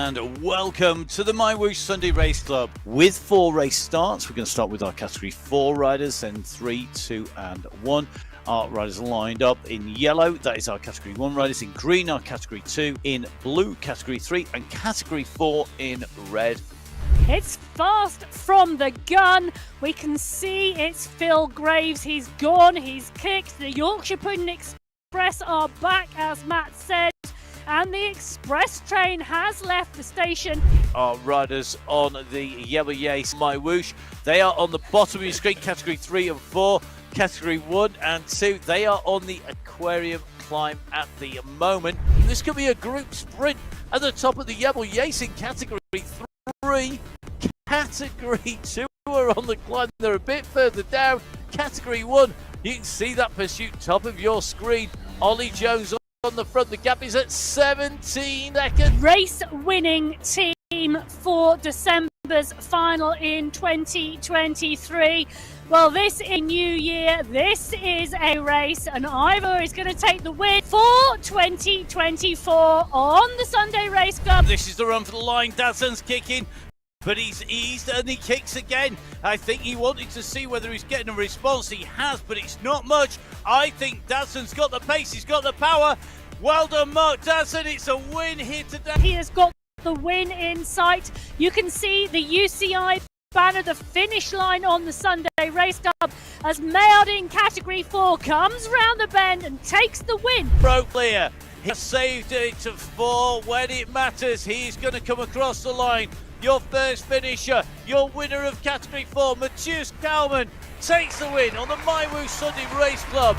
and welcome to the MyWhoosh Sunday Race Club. With 4 race starts, we're going to start with our Category 4 riders, then 3, 2 and 1. Our riders lined up in yellow, that is our Category 1 riders. In green, our Category 2. In blue, Category 3. And Category 4 in red. It's fast from the gun. We can see it's Phil Graves. He's gone, he's kicked. The Yorkshire Pudding Express are back, as Matt said. And the express train has left the station. Our riders on the yellow Yace MyWhoosh, they are on the bottom of your screen, Category 3 and 4. Category 1 and 2, they are on the aquarium climb at the moment. This could be a group sprint at the top of the yellow Yace in Category 3. Category 2 are on the climb, they're a bit further down. Category 1, you can see that pursuit top of your screen. Ollie Jones on the front, the gap is at 17 seconds. Race winning team for December's final in 2023. Well, this is a new year, this is a race, and Ivor is going to take the win for 2024 on the Sunday Race Club. This is the run for the line, Dadson's kicking, but he's eased and he kicks again. I think he wanted to see whether he's getting a response. He has, but it's not much. I think Dadson's got the pace, he's got the power. Well done, Mark Dadson, it's a win here today. He has got the win in sight. You can see the UCI banner, the finish line on the Sunday Race Club, as Maillard in Category 4 comes round the bend and takes the win. Broke clear. He saved it to 4 when it matters. He's going to come across the line. Your first finisher, your winner of Category 4, Matthias Kalman, takes the win on the MyWhoosh Sunday Race Club.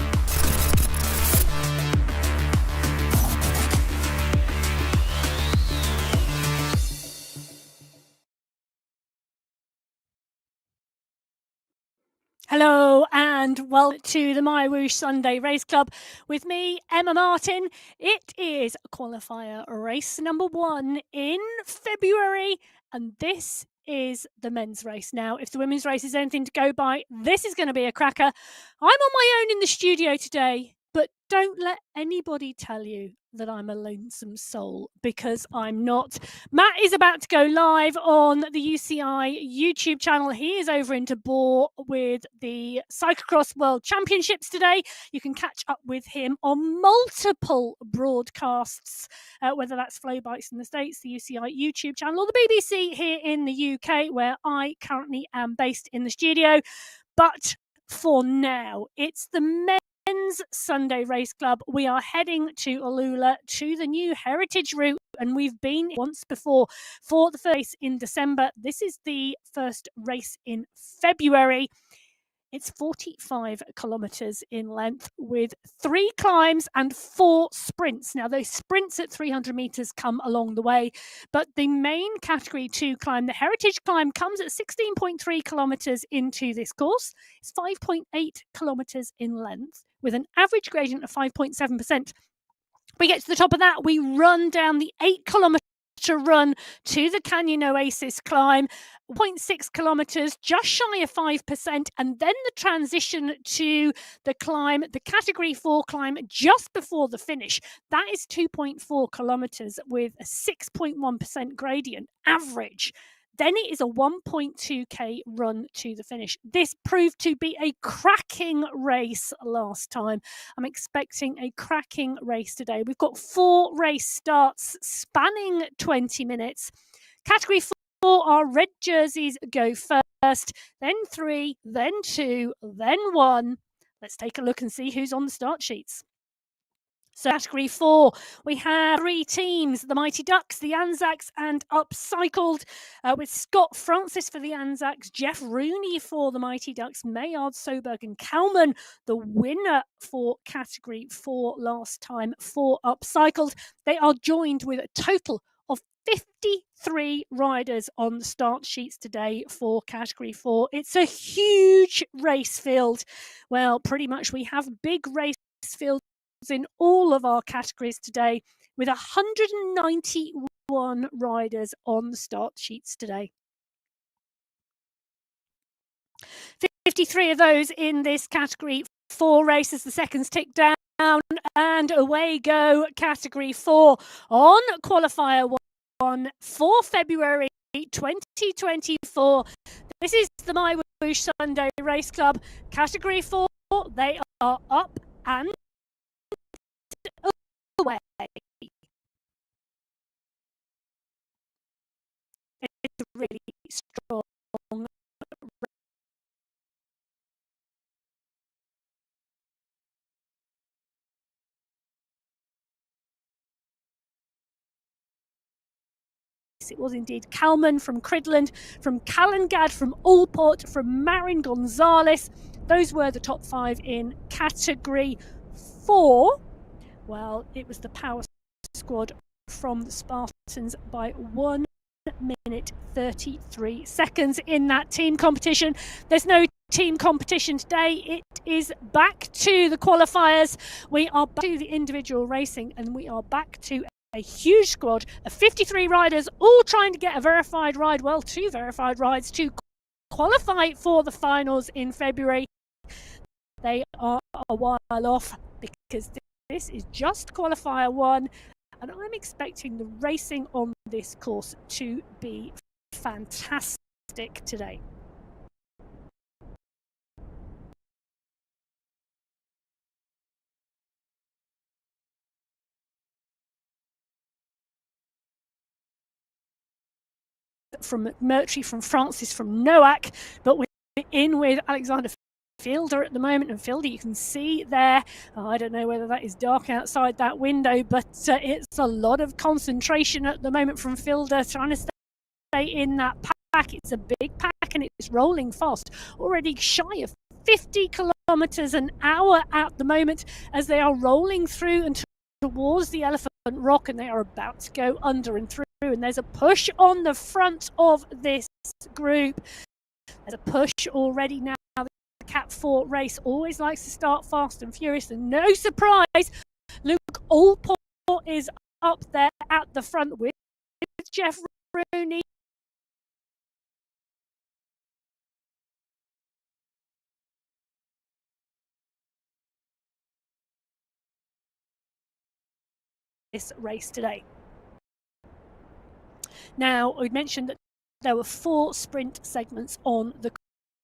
Hello and welcome to the MyWhoosh Sunday Race Club with me, Emma Martin. It is qualifier race number 1 in February, and this is the men's race. Now, if the women's race is anything to go by, this is going to be a cracker. I'm on my own in the studio today, but don't let anybody tell you that I'm a lonesome soul, because I'm not. Matt is about to go live on the UCI YouTube channel. He is over in Tabor with the Cyclocross World Championships today. You can catch up with him on multiple broadcasts, whether that's Flow Bikes in the States, the UCI YouTube channel, or the BBC here in the UK, where I currently am based in the studio. But for now, it's the men's Sunday Race Club. We are heading to Alula, to the new heritage route, and we've been once before for the first race in December. This is the first race in February. It's 45 kilometres in length with 3 climbs and 4 sprints. Now, those sprints at 300 metres come along the way, but the main Category 2 climb, the Heritage Climb, comes at 16.3 kilometres into this course. It's 5.8 kilometres in length with an average gradient of 5.7%. We get to the top of that, we run down the 8 kilometre run to the Canyon Oasis climb, 0.6 kilometres, just shy of 5%, and then the transition to the climb, the Category 4 climb just before the finish. That is 2.4 kilometres with a 6.1% gradient average. Then it is a 1.2k run to the finish. This proved to be a cracking race last time. I'm expecting a cracking race today. We've got 4 race starts spanning 20 minutes. Category 4, our red jerseys go first, then 3, then 2, then 1. Let's take a look and see who's on the start sheets. So Category 4, we have 3 teams, the Mighty Ducks, the Anzacs, and Upcycled, with Scott Francis for the Anzacs, Jeff Rooney for the Mighty Ducks, Maillard, Soberg, and Kalman, the winner for Category 4 last time for Upcycled. They are joined with a total of 53 riders on the start sheets today for Category 4. It's a huge race field. Well, pretty much we have big race fields in all of our categories today, with 191 riders on the start sheets today. 53 of those in this Category 4 race as the seconds tick down, and away go Category 4 on Qualifier for February 2024. This is the MyWhoosh Sunday Race Club. Category 4, they are up and away. It's really strong. It was indeed Kalman from Cridland, from Callangad, from Allport, from Marin Gonzalez. Those were the top 5 in Category 4. Well, it was the power squad from the Spartans by 1 minute 33 seconds in that team competition. There's no team competition today. It is back to the qualifiers. We are back to the individual racing, and we are back to a huge squad of 53 riders, all trying to get a verified ride, well, 2 verified rides to qualify for the finals in February. They are a while off because this is just qualifier 1, and I'm expecting the racing on this course to be fantastic today. From McMurtry, from Francis, from Noack, but we're in with Alexander Fielder at the moment, and Fielder, you can see there, I don't know whether that is dark outside that window, but it's a lot of concentration at the moment from Fielder, trying to stay in that pack. It's a big pack and it's rolling fast, already shy of 50 kilometers an hour at the moment as they are rolling through and towards the Elephant Rock, and they are about to go under and through, and there's a push on the front of this group. There's a push already now. The Cat 4 race always likes to start fast and furious, and no surprise, Luke Allport is up there at the front with Jeff Rooney. This race today. Now, we mentioned that there were 4 sprint segments on the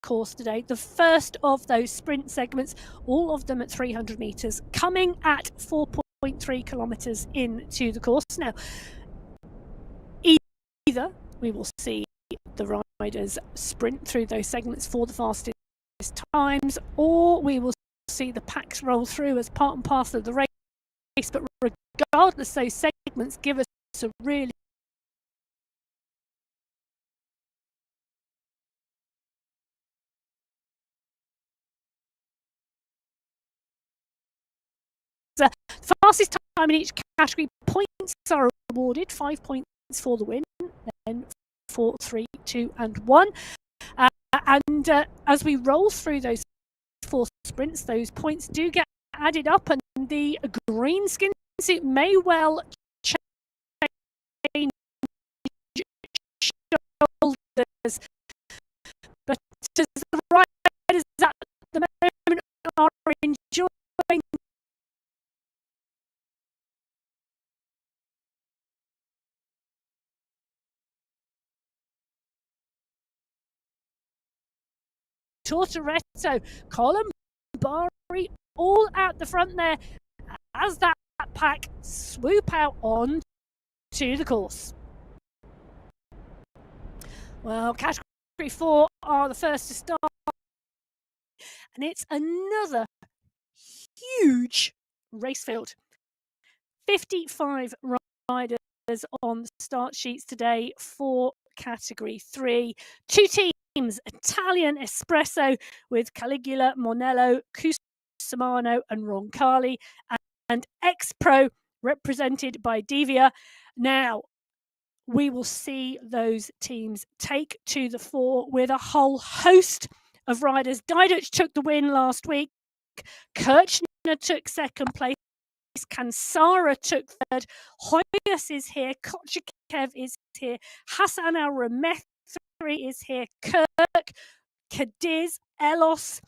course today. The first of those sprint segments, all of them at 300 metres, coming at 4.3 kilometres into the course. Now, either we will see the riders sprint through those segments for the fastest times, or we will see the packs roll through as part and parcel of the race. But regardless, those segments give us a really fastest time in each category. Points are awarded, 5 points for the win, then 4, 3, 2 and 1. And as we roll through those 4 sprints, those points do get added up, and the green skin suit may well change shoulders, but as the riders at the moment are enjoying Tortoretto, Colin Bari, all at the front there as that pack swoop out on to the course. Well, category 4 are the first to start, and it's another huge race field. 55 riders on the start sheets today for category 3. 2 teams, Italian Espresso with Caligula, Monello, Cusimano and Roncalli, and X-Pro represented by Devia. Now, we will see those teams take to the fore with a whole host of riders. Diduch took the win last week. Kirchner took second place. Kansara took third. Hoyas is here. Kochikev is here. Hassan Al-Ramethri is here. Kirk, Cadiz, Elos,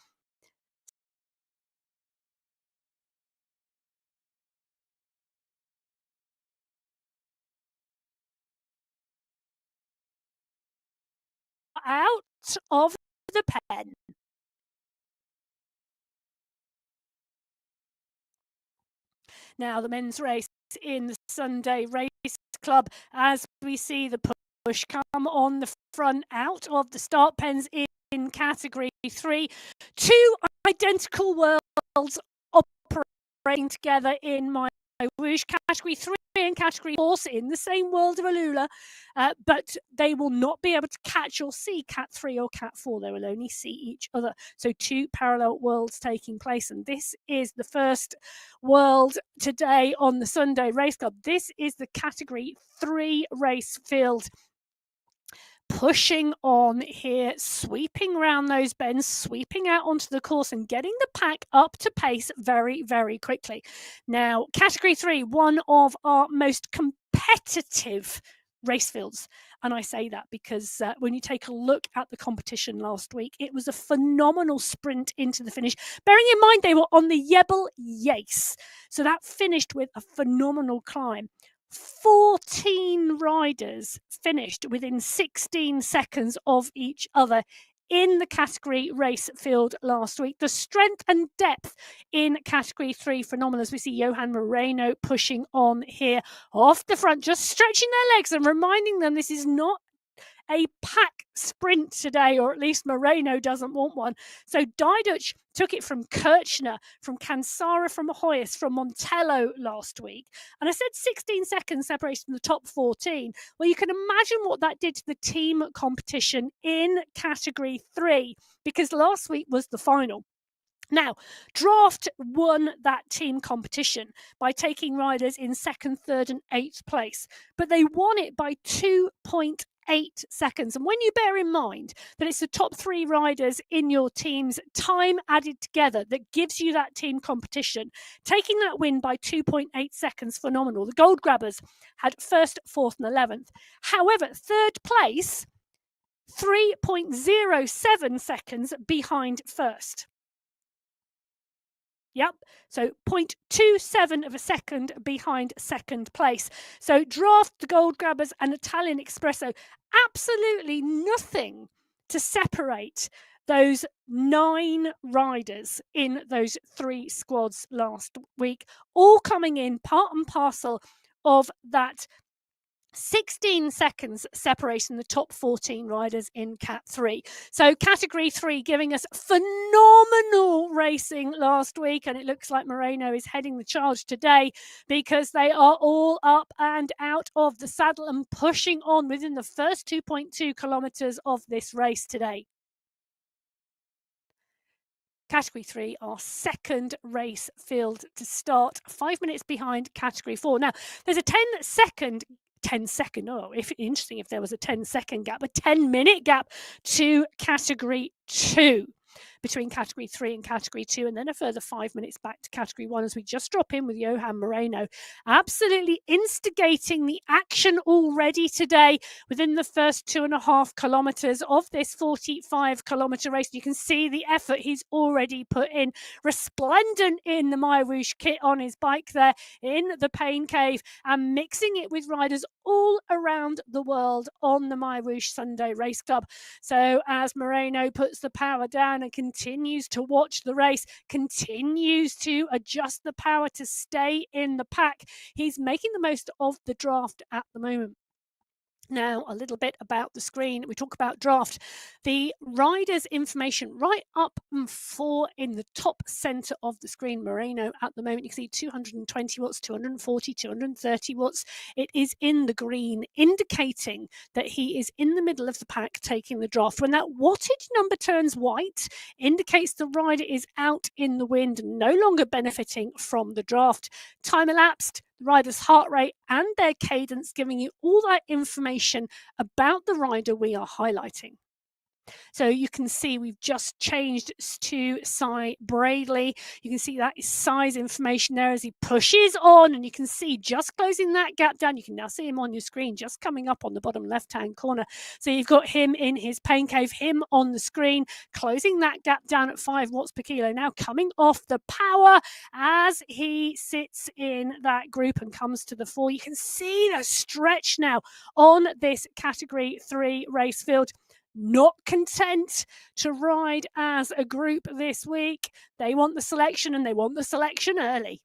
out of the pen. Now, the men's race in the Sunday Race Club, as we see the push come on the front out of the start pens in category 3. Two identical worlds operating together in MyWhoosh. Category 3 and category 4 in the same world of Alula, but they will not be able to catch or see Cat 3 or Cat 4. They will only see each other. So two parallel worlds taking place. And this is the first world today on the Sunday Race Club. This is the category 3 race field. Pushing on here, sweeping around those bends, sweeping out onto the course and getting the pack up to pace very, very quickly. Now, category 3, one of our most competitive race fields. And I say that because when you take a look at the competition last week, it was a phenomenal sprint into the finish. Bearing in mind they were on the Yace. So that finished with a phenomenal climb. 14 riders finished within 16 seconds of each other in the category race field last week. The strength and depth in category 3 phenomenal, as we see Johan Moreno pushing on here off the front, just stretching their legs and reminding them this is not a pack sprint today, or at least Moreno doesn't want one. So Diduch took it from Kirchner, from Cansara, from Hoyas, from Montello last week. And I said 16 seconds separation from the top 14. Well, you can imagine what that did to the team competition in category 3, because last week was the final. Now, Draft won that team competition by taking riders in 2nd, 3rd and 8th place, but they won it by 2.8 seconds. And when you bear in mind that it's the top 3 riders in your team's time added together that gives you that team competition, taking that win by 2.8 seconds, phenomenal. The gold grabbers had 1st, 4th and 11th. However, 3rd place, 3.07 seconds behind 1st. Yep, so 0.27 of a second behind 2nd place. So Draft, the Gold Grabbers and Italian Espresso, absolutely nothing to separate those 9 riders in those 3 squads last week, all coming in part and parcel of that 16 seconds separating the top 14 riders in Cat 3. So category 3 giving us phenomenal racing last week, and it looks like Moreno is heading the charge today because they are all up and out of the saddle and pushing on within the first 2.2 kilometers of this race today. Category 3, our 2nd race field to start, 5 minutes behind category 4. Now, there's a 10-second, if interesting if there was a 10-second gap, a 10-minute gap to category 2 between category 3 and category 2, and then a further 5 minutes back to category 1 as we just drop in with Johan Moreno, absolutely instigating the action already today within the first 2.5 kilometers of this 45-kilometer race. You can see the effort he's already put in, resplendent in the MyWhoosh kit on his bike there in the Pain Cave, and mixing it with riders all around the world on the MyWhoosh Sunday Race Club. So as Moreno puts the power down and continues to watch the race, continues to adjust the power to stay in the pack, he's making the most of the draft at the moment. Now, a little bit about the screen. We talk about draft. The rider's information right up for in the top center of the screen. Moreno at the moment, you can see 220 watts, 240, 230 watts. It is in the green, indicating that he is in the middle of the pack taking the draft. When that wattage number turns white, indicates the rider is out in the wind, no longer benefiting from the draft. Time elapsed, rider's heart rate and their cadence, giving you all that information about the rider we are highlighting. So you can see we've just changed to Cy Bradley. You can see that is Cy's information there as he pushes on, and you can see just closing that gap down. You can now see him on your screen, just coming up on the bottom left-hand corner. So you've got him in his Pain Cave, him on the screen, closing that gap down at 5 watts per kilo. Now coming off the power as he sits in that group and comes to the fore. You can see the stretch now on this category 3 race field. not content to ride as a group this week. They want the selection, and they want the selection early.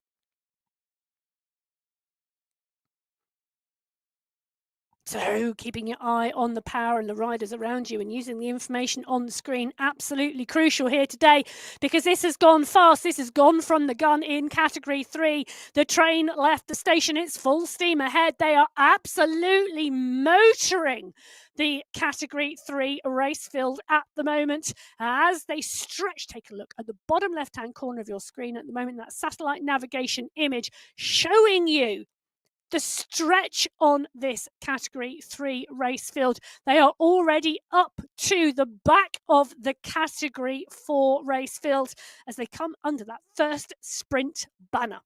So keeping your eye on the power and the riders around you and using the information on the screen, absolutely crucial here today, because this has gone fast. This has gone from the gun in Category 3. The train left the station. It's full steam ahead. They are absolutely motoring the Category 3 race field at the moment as they stretch. Take a look at the bottom left-hand corner of your screen at the moment, that satellite navigation image showing you the stretch on this Category 3 race field. They are already up to the back of the Category 4 race field as they come under that first sprint banner.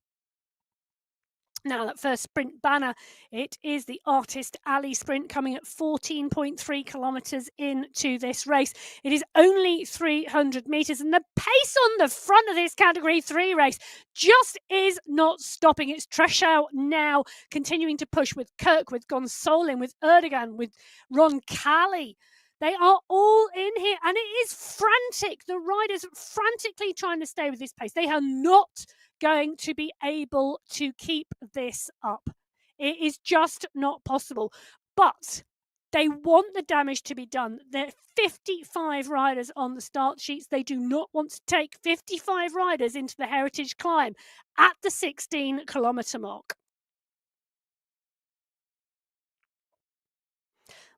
Now, that first sprint banner, it is the Artist Alley Sprint coming at 14.3 kilometres into this race. It is only 300 metres, and the pace on the front of this Category 3 race just is not stopping. It's Treschau now continuing to push with Kirk, with Gonsolin, with Erdogan, with Roncalli. They are all in here, and it is frantic. The riders frantically trying to stay with this pace. They are not going to be able to keep this up. It is just not possible. But they want the damage to be done. There are 55 riders on the start sheets. They do not want to take 55 riders into the Heritage Climb at the 16-kilometre mark.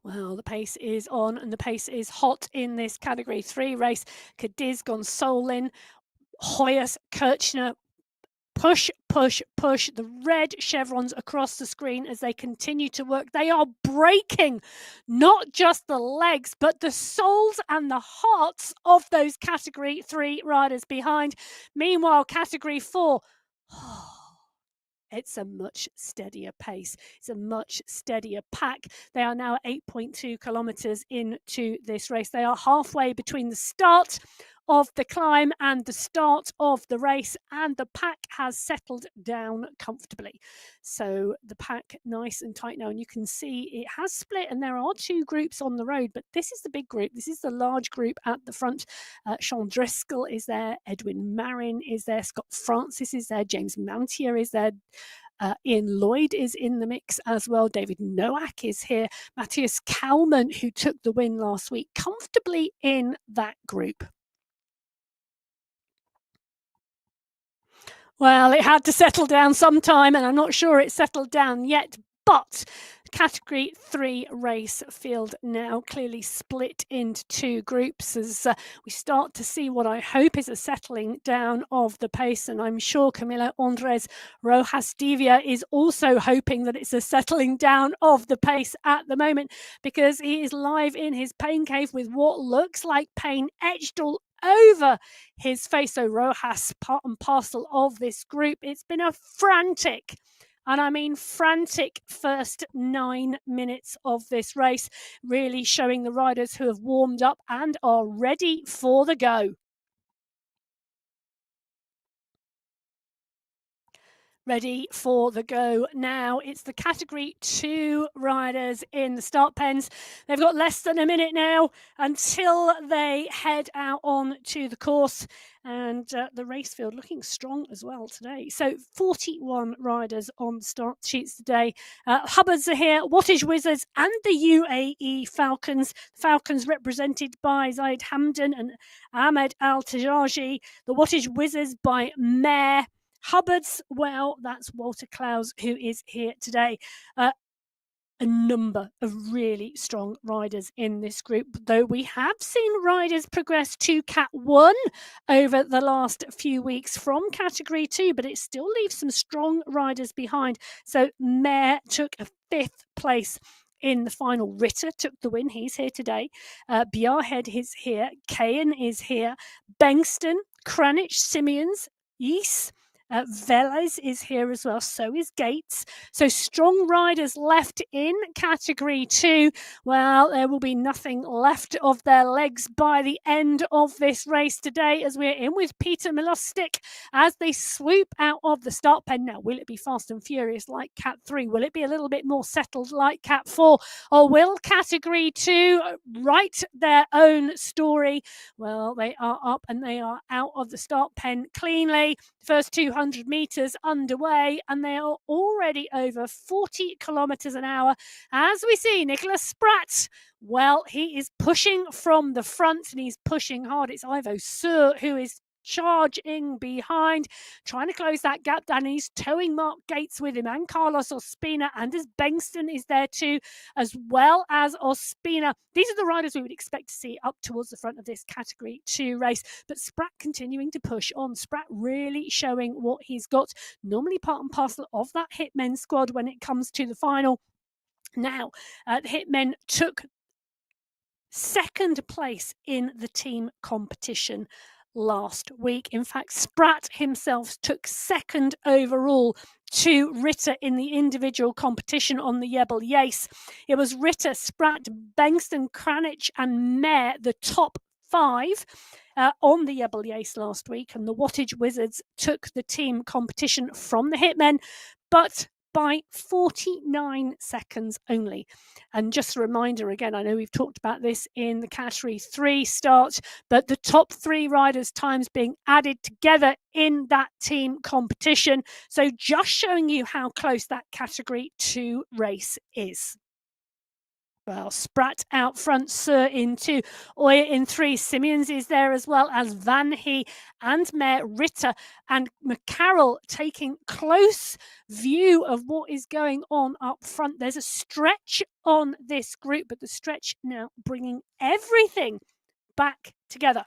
Well, the pace is on and the pace is hot in this Category 3 race. Cadiz, Gonsolin, Hoyas, Kirchner, push, push, push. The red chevrons across the screen as they continue to work. They are breaking not just the legs, but the souls and the hearts of those Category 3 riders behind. Meanwhile, Category 4... it's a much steadier pace. It's a much steadier pack. They are now 8.2 kilometres into this race. They are halfway between the start of the climb and the start of the race, and the pack has settled down comfortably. So the pack nice and tight now, and you can see it has split, and there are two groups on the road, but this is the big group. This is the large group at the front. Sean Driscoll is there, Edwin Marin is there, Scott Francis is there, James Mountier is there, Ian Lloyd is in the mix as well. David Nowak is here. Matthias Kalman, who took the win last week, comfortably in that group. Well, it had to settle down sometime, and I'm not sure it's settled down yet, but Category 3 race field now clearly split into two groups as we start to see what I hope is a settling down of the pace, and I'm sure Camilo Andres Rojas Divia is also hoping that it's a settling down of the pace at the moment, because he is live in his pain cave with what looks like pain etched all over his face. So Rojas, part and parcel of this group. It's been a frantic, and I mean frantic, first 9 minutes of this race, really showing the riders who have warmed up and are ready for the go. Ready for the go now. It's the Category 2 riders in the start pens. They've got less than a minute now until they head out on to the course, and the race field looking strong as well today. So 41 riders on start sheets today. Hubbards are here, Wattage Wizards and the UAE Falcons. Falcons represented by Zaid Hamdan and Ahmed Al-Tajaji. The Wattage Wizards by Mayor. Hubbards, well, that's Walter Klaus, who is here today. A number of really strong riders in this group, though we have seen riders progress to Cat 1 over the last few weeks from Category 2, but it still leaves some strong riders behind. So Mayor took a 5th place in the final. Ritter took the win. He's here today. Bjarhed is here. Kayan is here. Bengston, Kranich, Simeons, Yeast, Velez is here as well, so is Gates. So strong riders left in category 2. Well, there will be nothing left of their legs by the end of this race today, as we're in with Peter Milostic as they swoop out of the start pen. Now, will it be fast and furious like Cat 3? Will it be a little bit more settled like Cat 4? Or will category 2 write their own story? Well, they are up and they are out of the start pen cleanly. First 200 metres underway, and they are already over 40 kilometres an hour. As we see, Nicholas Spratt, well, he is pushing from the front and he's pushing hard. It's Ivo Sur who is charging behind, trying to close that gap down. He's towing Mark Gates with him, and Carlos Ospina. Anders Bengston is there too, as well as Ospina. These are the riders we would expect to see up towards the front of this category 2 race, but Spratt continuing to push on. Spratt really showing what he's got, normally part and parcel of that Hitmen squad when it comes to the final. Now, the Hitmen took second place in the team competition last week. In fact, Spratt himself took second overall to Ritter in the individual competition on the Jebel Yace. It was Ritter, Spratt, Bengston, Kranich and Mayer, the top 5 on the Jebel Yace last week, and the Wattage Wizards took the team competition from the Hitmen, but by 49 seconds only. And just a reminder again, I know we've talked about this in the category 3 start, but the top 3 riders' times being added together in that team competition. So just showing you how close that category 2 race is. Well, Spratt out front, Sur in 2, Oya in 3, Simeons is there as well as Van He and Mayer, Ritter and McCarroll taking close view of what is going on up front. There's a stretch on this group, but the stretch now bringing everything back together.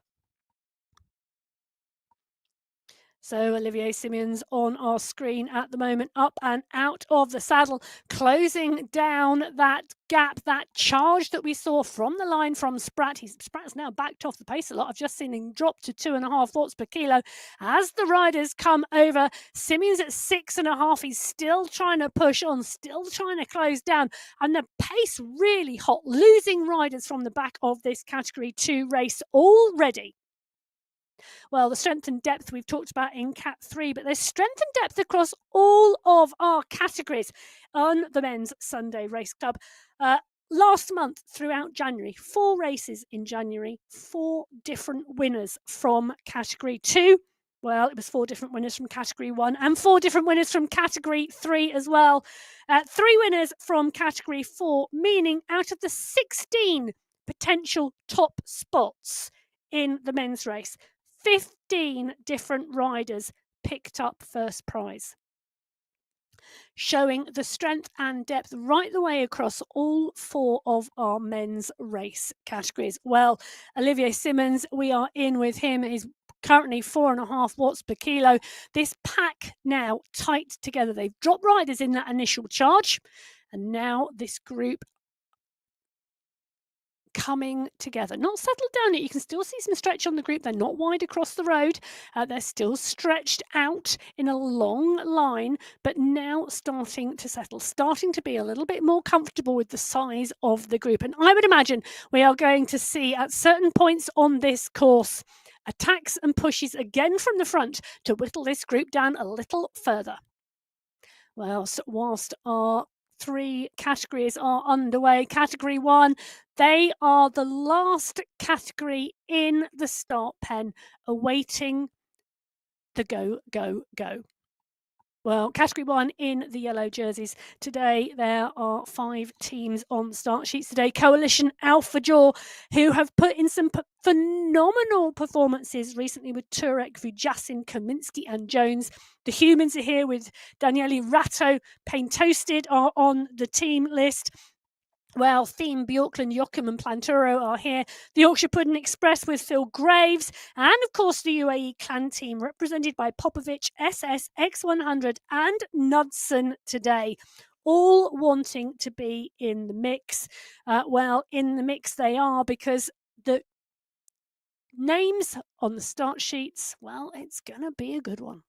So Olivier Simeons on our screen at the moment, up and out of the saddle, closing down that gap, that charge that we saw from the line from Spratt. Spratt's now backed off the pace a lot. I've just seen him drop to 2.5 watts per kilo as the riders come over. Simeons at 6.5. He's still trying to push on, still trying to close down, and the pace really hot, losing riders from the back of this category 2 race already. Well, the strength and depth we've talked about in Cat 3, but there's strength and depth across all of our categories on the Men's Sunday Race Club. Last month, throughout January, 4 races in January, 4 different winners from Category 2. Well, it was 4 different winners from Category 1 and 4 different winners from Category 3 as well. 3 winners from Category 4, meaning out of the 16 potential top spots in the men's race, 15 different riders picked up first prize, showing the strength and depth right the way across all 4 of our men's race categories. Well, Olivier Simmons, we are in with him. He's currently 4.5 watts per kilo. This pack now tight together. They've dropped riders in that initial charge, and now this group coming together, not settled down yet. You can still see some stretch on the group. They're not wide across the road. They're still stretched out in a long line, but now starting to settle, starting to be a little bit more comfortable with the size of the group. And I would imagine we are going to see at certain points on this course attacks and pushes again from the front to whittle this group down a little further. Well, so whilst our 3 categories are underway, Category 1, they are the last category in the start pen, awaiting the go, go, go. Well, Category 1 in the yellow jerseys. Today, there are 5 teams on start sheets today. Coalition Alpha Jaw, who have put in some phenomenal performances recently with Turek, Vujasin, Kaminsky and Jones. The Humans are here with Daniele Ratto. Pain Toasted are on the team list. Well, Theme, Bjorkland, Joachim and Planturo are here. The Yorkshire Pudding Express with Phil Graves. And, of course, the UAE clan team represented by Popovic, SS, X100 and Knudsen today. All wanting to be in the mix. Well, in the mix they are, because the names on the start sheets, well, it's going to be a good one.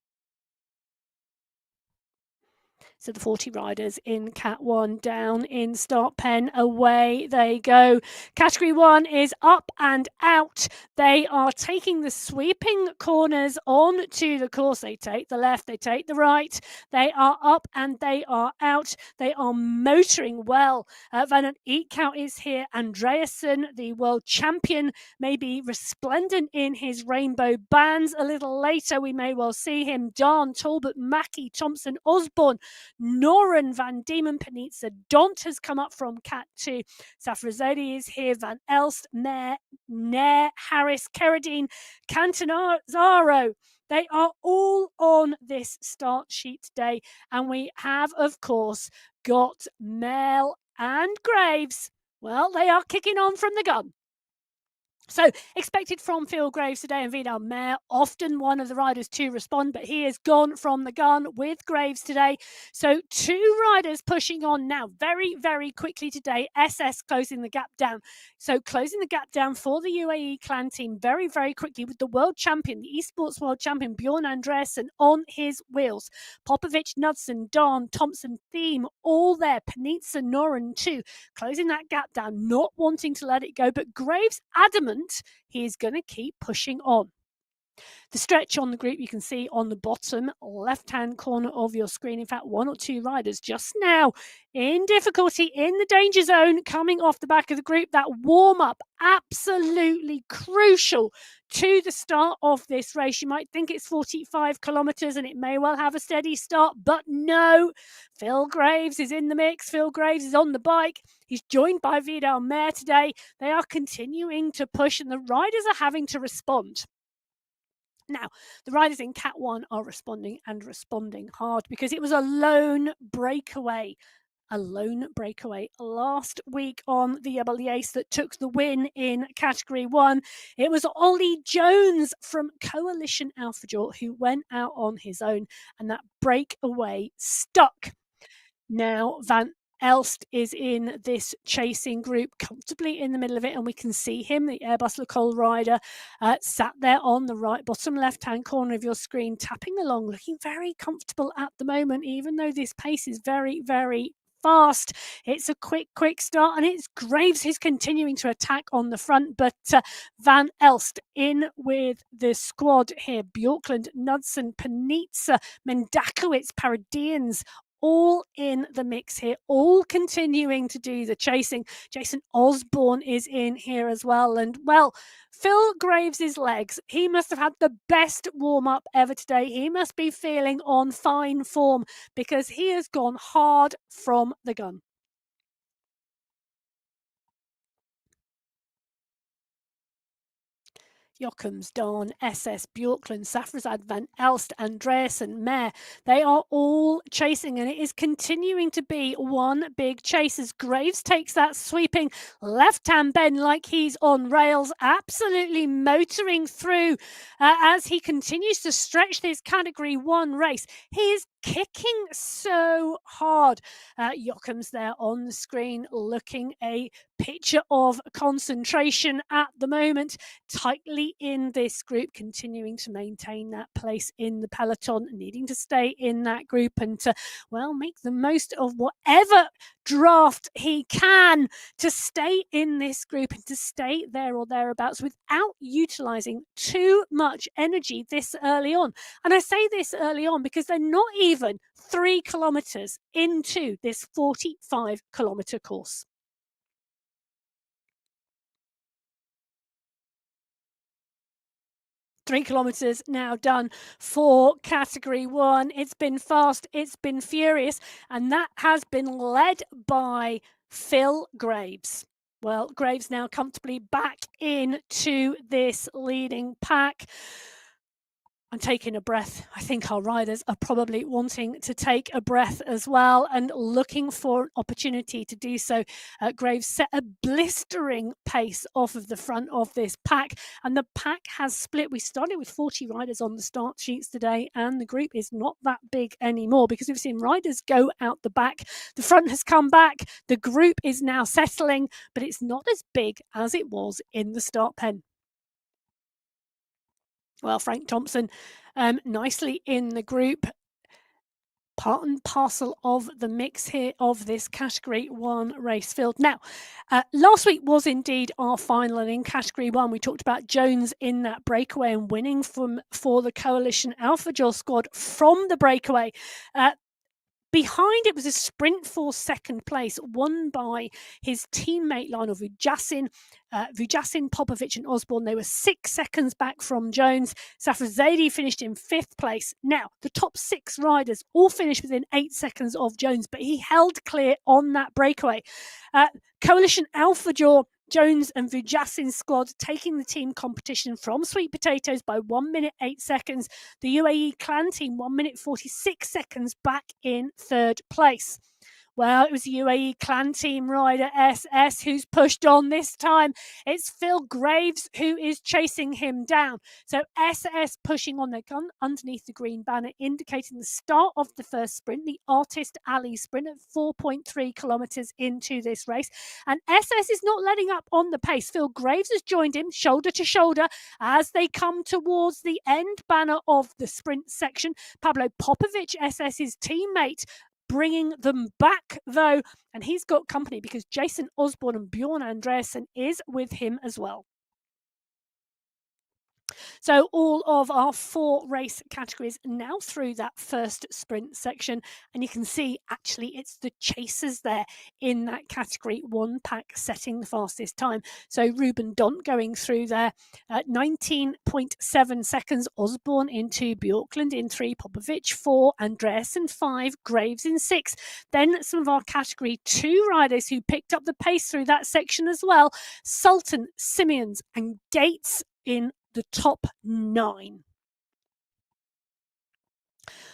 So the 40 riders in Cat 1 down in start pen. Away they go. Category 1 is up and out. They are taking the sweeping corners on to the course. They take the left, they take the right. They are up and they are out. They are motoring well. Van Eekhout is here. Andreasen, the world champion, may be resplendent in his rainbow bands. A little later, we may well see him. Darn, Talbot, Mackie, Thompson, Osborne, Noren, Van Diemen, Panizza, Dont has come up from Cat 2. Safrazodi is here. Van Elst, Nair, Harris, Carradine, Cantanzaro. They are all on this start sheet today. And we have, of course, got Mel and Graves. Well, they are kicking on from the gun. So, expected from Phil Graves today and Vidal Mayer, often one of the riders to respond, but he has gone from the gun with Graves today. So, two riders pushing on now very, very quickly today. SS closing the gap down. So, closing the gap down for the UAE clan team very, very quickly with the world champion, the esports world champion, Bjorn Andreasen on his wheels. Popovic, Knudsen, Darn, Thompson, Theme, all there. Panizza, Noren too, closing that gap down, not wanting to let it go, but Graves adamant he is going to keep pushing on. The stretch on the group you can see on the bottom left-hand corner of your screen. In fact, one or two riders just now in difficulty, in the danger zone, coming off the back of the group. That warm-up, absolutely crucial to the start of this race. You might think it's 45 kilometres and it may well have a steady start, but no. Phil Graves is in the mix. Phil Graves is on the bike. He's joined by Vidal Mayer today. They are continuing to push and the riders are having to respond. Now, the riders in Cat 1 are responding and responding hard because it was a lone breakaway last week on the Oasis that took the win in Category 1. It was Ollie Jones from Coalition Alphajor who went out on his own, and that breakaway stuck. Now, Van Elst is in this chasing group comfortably in the middle of it, and we can see him, the Airbus LeCol rider, sat there on the right bottom left-hand corner of your screen, tapping along, looking very comfortable at the moment, even though this pace is very, very fast. It's a quick start, and it's Graves who's continuing to attack on the front, but Van Elst in with the squad here. Bjorkland, Knudsen, Panizza, Mendakowicz, Paradians, all in the mix here, all continuing to do the chasing. Jason Osborne is in here as well. And, well, Phil Graves' legs, he must have had the best warm-up ever today. He must be feeling on fine form because he has gone hard from the gun. Jochems, Dawn, SS, Bjorkland, Safrazad, Van Elst, Andreasen, Mayer. They are all chasing, and it is continuing to be one big chase as Graves takes that sweeping left-hand bend like he's on rails, absolutely motoring through as he continues to stretch this Category 1 race. He is kicking so hard. Jochems there on the screen looking a picture of concentration at the moment, tightly in this group, continuing to maintain that place in the peloton, needing to stay in that group and to, well, make the most of whatever draft he can to stay in this group and to stay there or thereabouts without utilising too much energy this early on. And I say this early on because they're not even 3 kilometres into this 45-kilometre course. 3 kilometres now done for Category 1. It's been fast, it's been furious, and that has been led by Phil Graves. Well, Graves now comfortably back into this leading pack. I'm taking a breath. I think our riders are probably wanting to take a breath as well and looking for an opportunity to do so. Graves set a blistering pace off of the front of this pack, and the pack has split. We started with 40 riders on the start sheets today, and the group is not that big anymore because we've seen riders go out the back. The front has come back. The group is now settling, but it's not as big as it was in the start pen. Well, Frank Thompson nicely in the group. part and parcel of the mix here of this Category 1 race field. Now, last week was indeed our final, and in Category 1 we talked about Jones in that breakaway and winning for the Coalition Alpha Joel squad from the breakaway. Behind it was a sprint for second place, won by his teammate Lionel Vujasin, Popovic and Osborne. They were 6 seconds back from Jones. Safrazadi finished in 5th place. Now, the top 6 riders all finished within 8 seconds of Jones, but he held clear on that breakaway. Coalition Alpha Jones and Vujasin's squad taking the team competition from Sweet Potatoes by 1 minute 8 seconds. The UAE clan team 1 minute 46 seconds back in 3rd place. Well, it was the UAE clan team rider SS who's pushed on this time. It's Phil Graves who is chasing him down. So SS pushing on their gun underneath the green banner, indicating the start of the first sprint, the Artist Alley sprint at 4.3 kilometres into this race. And SS is not letting up on the pace. Phil Graves has joined him shoulder to shoulder as they come towards the end banner of the sprint section. Pablo Popovic, SS's teammate, bringing them back though, and he's got company because Jason Osborne and Bjorn Andreasen is with him as well. So all of our 4 race categories now through that first sprint section, and you can see actually it's the chasers there in that Category 1 pack setting the fastest time. So Ruben Dont going through there at 19.7 seconds, Osborne into Bjorklund in 3, Popovic 4, Andreasen 5, Graves in 6. Then some of our Category 2 riders who picked up the pace through that section as well, Sultan, Simeons and Gates in the top 9.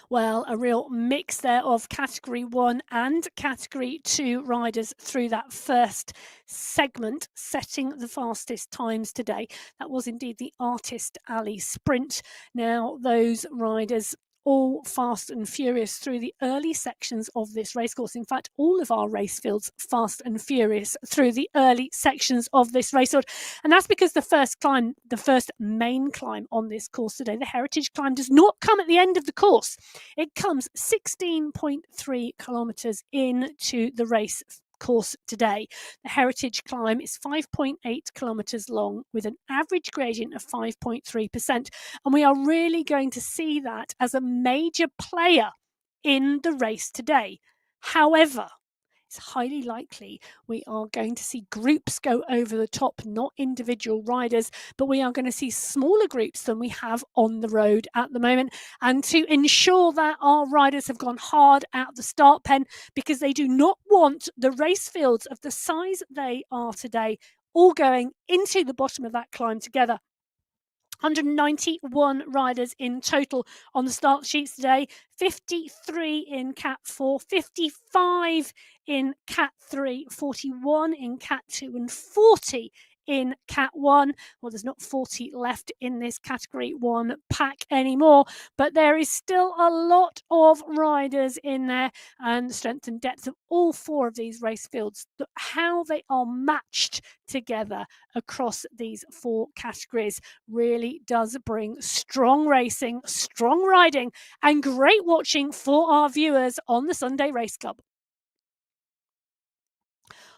Well, a real mix there of Category 1 and Category 2 riders through that first segment, setting the fastest times today. That was indeed the Artist Alley sprint. Now, those riders all fast and furious through the early sections of this racecourse. In fact, all of our race fields fast and furious through the early sections of this race field. And that's because the first main climb on this course today, the Heritage Climb, does not come at the end of the course. It comes 16.3 kilometres into the race course today. The Heritage Climb is 5.8 kilometres long with an average gradient of 5.3%. And we are really going to see that as a major player in the race today. However, it's highly likely we are going to see groups go over the top, not individual riders, but we are going to see smaller groups than we have on the road at the moment. And to ensure that our riders have gone hard out the start pen, because they do not want the race fields of the size they are today all going into the bottom of that climb together. 191 riders in total on the start sheets today, 53 in Cat 4, 55 in Cat 3, 41 in Cat 2 and 40 in Cat 1. Well, there's not 40 left in this Category 1 pack anymore, but there is still a lot of riders in there, and the strength and depth of all 4 of these race fields, how they are matched together across these 4 categories, really does bring strong racing, strong riding, and great watching for our viewers on the Sunday Race Club.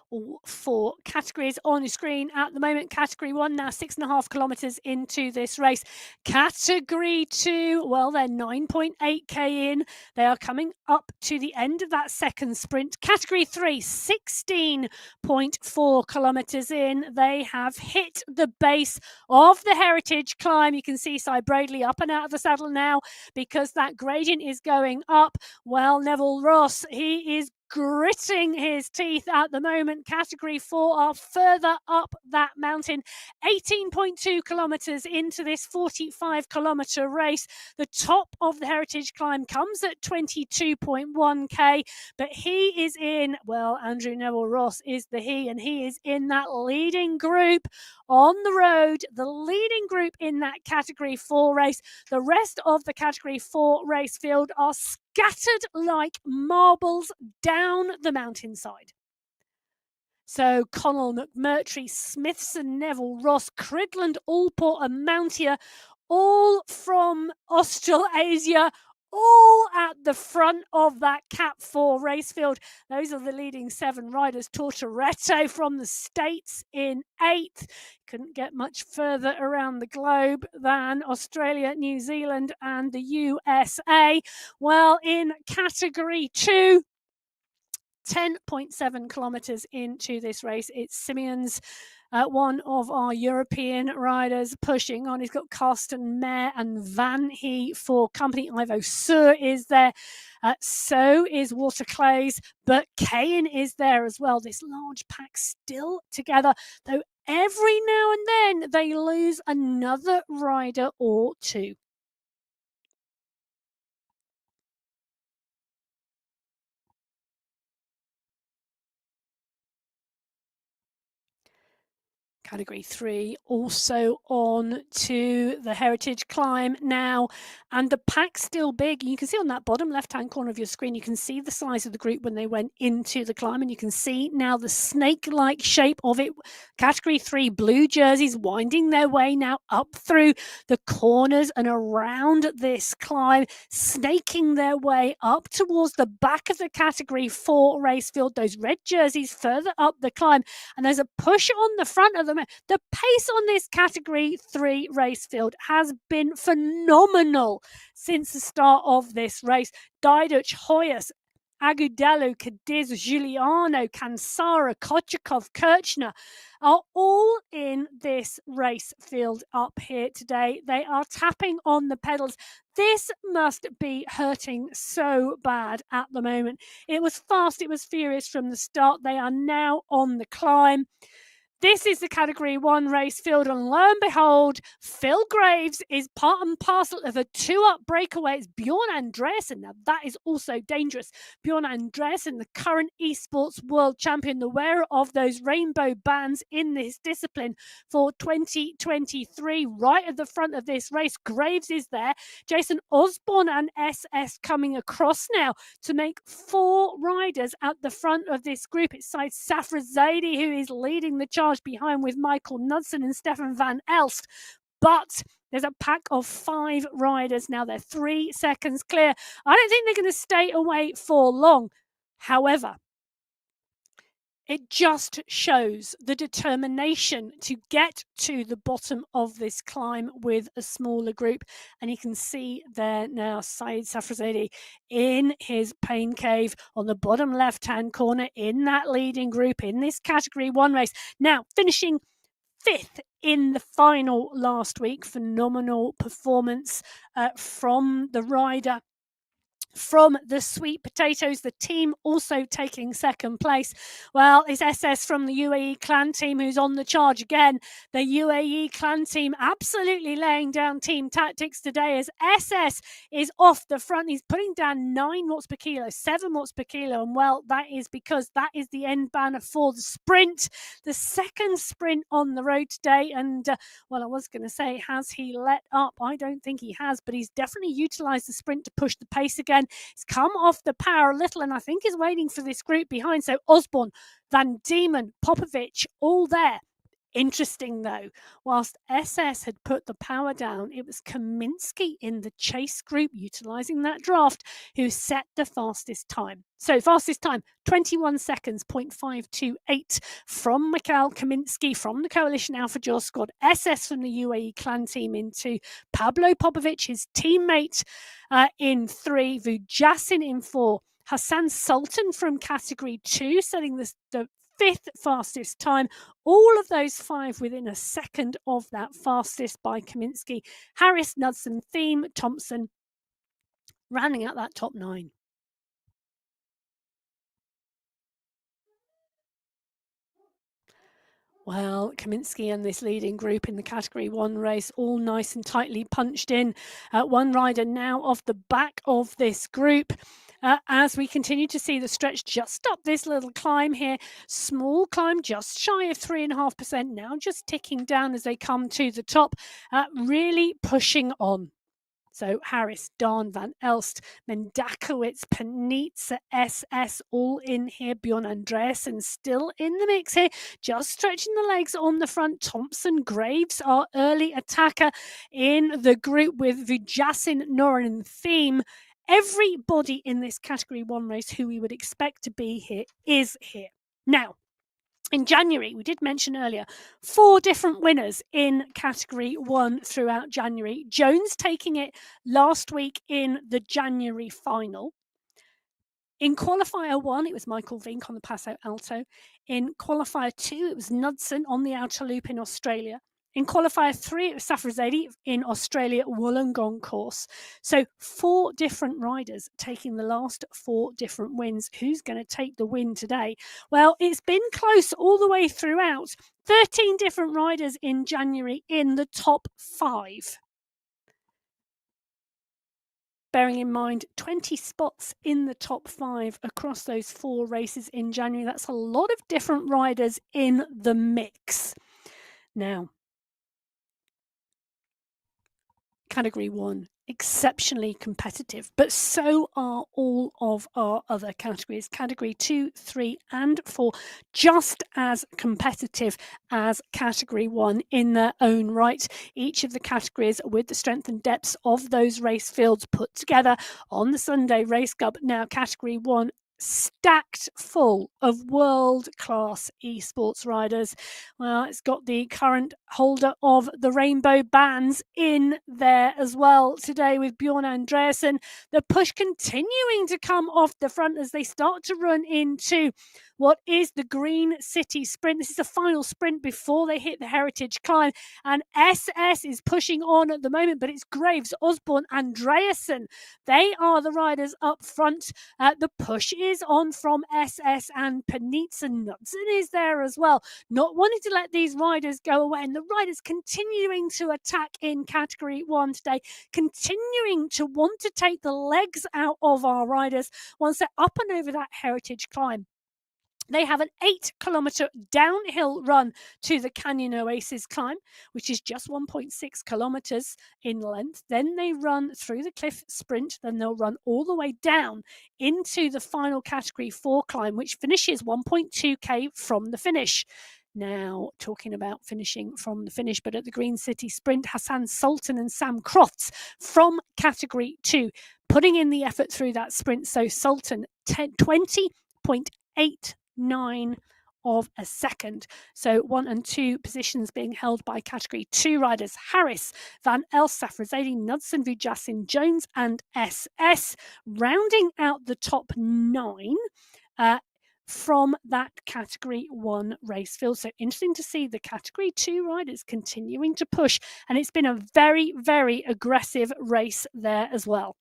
All 4 categories on your screen at the moment. Category 1 now 6.5 kilometres into this race. Category 2, well, they're 9.8k in. They are coming up to the end of that second sprint. Category 3, 16.4 kilometres in. They have hit the base of the Heritage Climb. You can see Cy Bradley up and out of the saddle now because that gradient is going up. Well, Neville Ross, he is gritting his teeth at the moment. Category 4 are further up that mountain, 18.2 kilometres into this 45 kilometre race. The top of the Heritage Climb comes at 22.1k, but he is in, well, Andrew Neville Ross is the he, and he is in that leading group on the road, the leading group in that Category 4 race. The rest of the Category 4 race field are scattered like marbles down the mountainside. So Connell, McMurtry, Smithson, Neville, Ross, Cridland, Allport and Mountier, all from Australasia, all at the front of that Cat 4 race field. Those are the leading 7 riders. Tortoretto from the States in 8th. Couldn't get much further around the globe than Australia, New Zealand and the USA. Well, in category 2, 10.7 kilometres into this race, it's Simeon's, one of our European riders, pushing on. He's got Karsten Mayer and Van He for company. Ivo Sur is there. So is Walter Clays, but Kane is there as well. This large pack still together, though every now and then they lose another rider or two. Category 3 also on to the Heritage Climb now, and the pack's still big. You can see on that bottom left-hand corner of your screen, you can see the size of the group when they went into the climb, and you can see now the snake-like shape of it. Category 3 blue jerseys winding their way now up through the corners and around this climb, snaking their way up towards the back of the Category 4 race field. Those red jerseys further up the climb, and there's a push on the front of them. The pace on this Category 3 race field has been phenomenal since the start of this race. Diduch, Hoyas, Agudelo, Cadiz, Giuliano, Kansara, Kochakov, Kirchner are all in this race field up here today. They are tapping on the pedals. This must be hurting so bad at the moment. It was fast, it was furious from the start. They are now on the climb. This is the Category 1 race field, and lo and behold, Phil Graves is part and parcel of a 2-up breakaway. It's Bjorn Andreasen. Now, that is also dangerous. Bjorn Andreasen, the current esports world champion, the wearer of those rainbow bands in this discipline for 2023, right at the front of this race. Graves is there. Jason Osborne and SS coming across now to make 4 riders at the front of this group. It's Said Safrazadeh who is leading the charge behind with Michael Knudsen and Stefan van Elst. But there's a pack of 5 riders now. They're 3 seconds clear. I don't think they're going to stay away for long. However, it just shows the determination to get to the bottom of this climb with a smaller group. And you can see there now Said Safrazadeh in his pain cave on the bottom left-hand corner in that leading group in this Category 1 race. Now, finishing 5th in the final last week. Phenomenal performance from the rider from the Sweet Potatoes. The team also taking 2nd place. Well, it's SS from the UAE clan team who's on the charge again. The UAE clan team absolutely laying down team tactics today as SS is off the front. He's putting down 9 watts per kilo, 7 watts per kilo. And well, that is because that is the end banner for the sprint. The 2nd sprint on the road today. And well, I was going to say, has he let up? I don't think he has, but he's definitely utilised the sprint to push the pace again. He's come off the power a little, and I think is waiting for this group behind. So Osborne, Van Diemen, Popovic, all there. Interesting though, whilst SS had put the power down, it was Kaminsky in the chase group utilising that draft who set the fastest time. So fastest time, 21 seconds, 0.528 from Mikhail Kaminsky from the Coalition Alpha Jaw squad. SS from the UAE clan team into Pablo Popovic, his teammate in 3, Vujasin in 4, Hassan Sultan from Category 2 setting the 5th fastest time. All of those 5 within a second of that fastest by Kaminsky. Harris, Knudsen, Thiem, Thompson rounding out that top 9. Well, Kaminsky and this leading group in the Category 1 race, all nice and tightly punched in. One rider now off the back of this group. As we continue to see the stretch just up this little climb here. Small climb, just shy of 3.5%. Now just ticking down as they come to the top. Really pushing on. So Harris, Dahn, Van Elst, Mendakowicz, Panitza, SS, all in here. Bjorn Andreasen still in the mix here, just stretching the legs on the front. Thompson, Graves, our early attacker in the group with Vujasin, Norin, Thiem. everybody in this Category 1 race who we would expect to be here is here. Now, in January, we did mention earlier, 4 different winners in Category 1 throughout January. Jones taking it last week in the January final. In Qualifier 1, it was Michael Vink on the Paso Alto. In Qualifier 2, it was Knudsen on the Outer Loop in Australia. In Qualifier 3, it was Safrazadi in Australia Wollongong course. So 4 different riders taking the last 4 different wins. Who's going to take the win today? Well, it's been close all the way throughout. 13 different riders in January in the top 5. Bearing in mind 20 spots in the top 5 across those 4 races in January. That's a lot of different riders in the mix. Now, Category 1, exceptionally competitive, but so are all of our other categories. Category 2, 3 and 4, just as competitive as Category 1 in their own right. Each of the categories with the strength and depths of those race fields put together on the Sunday Race Club. Now, Category 1 stacked full of world-class esports riders. Well, it's got the current holder of the rainbow bands in there as well today with Bjorn Andreasen. The push continuing to come off the front as they start to run into what is the Green City Sprint. This is the final sprint before they hit the Heritage Climb, and SS is pushing on at the moment, but it's Graves, Osborne, Andreasen. They are the riders up front. The push is on from SS and Panitza. Knudsen is there as well, not wanting to let these riders go away, and the riders continuing to attack in Category 1 today, continuing to want to take the legs out of our riders once they're up and over that Heritage Climb. They have an 8-kilometre downhill run to the Canyon Oasis climb, which is just 1.6 kilometres in length. Then they run through the cliff sprint. Then they'll run all the way down into the final Category 4 climb, which finishes 1.2k from the finish. Now, talking about finishing from the finish, but at the Green City Sprint, Hassan Sultan and Sam Crofts from Category 2 putting in the effort through that sprint. So Sultan, 20.89 of a second. So 1 and 2 positions being held by Category 2 riders. Harris, Van Elst, Safrazadi, Knudsen, Vujasin, Jones and SS, rounding out the top 9 from that Category 1 race field. So interesting to see the Category 2 riders continuing to push, and it's been a very, very aggressive race there as well.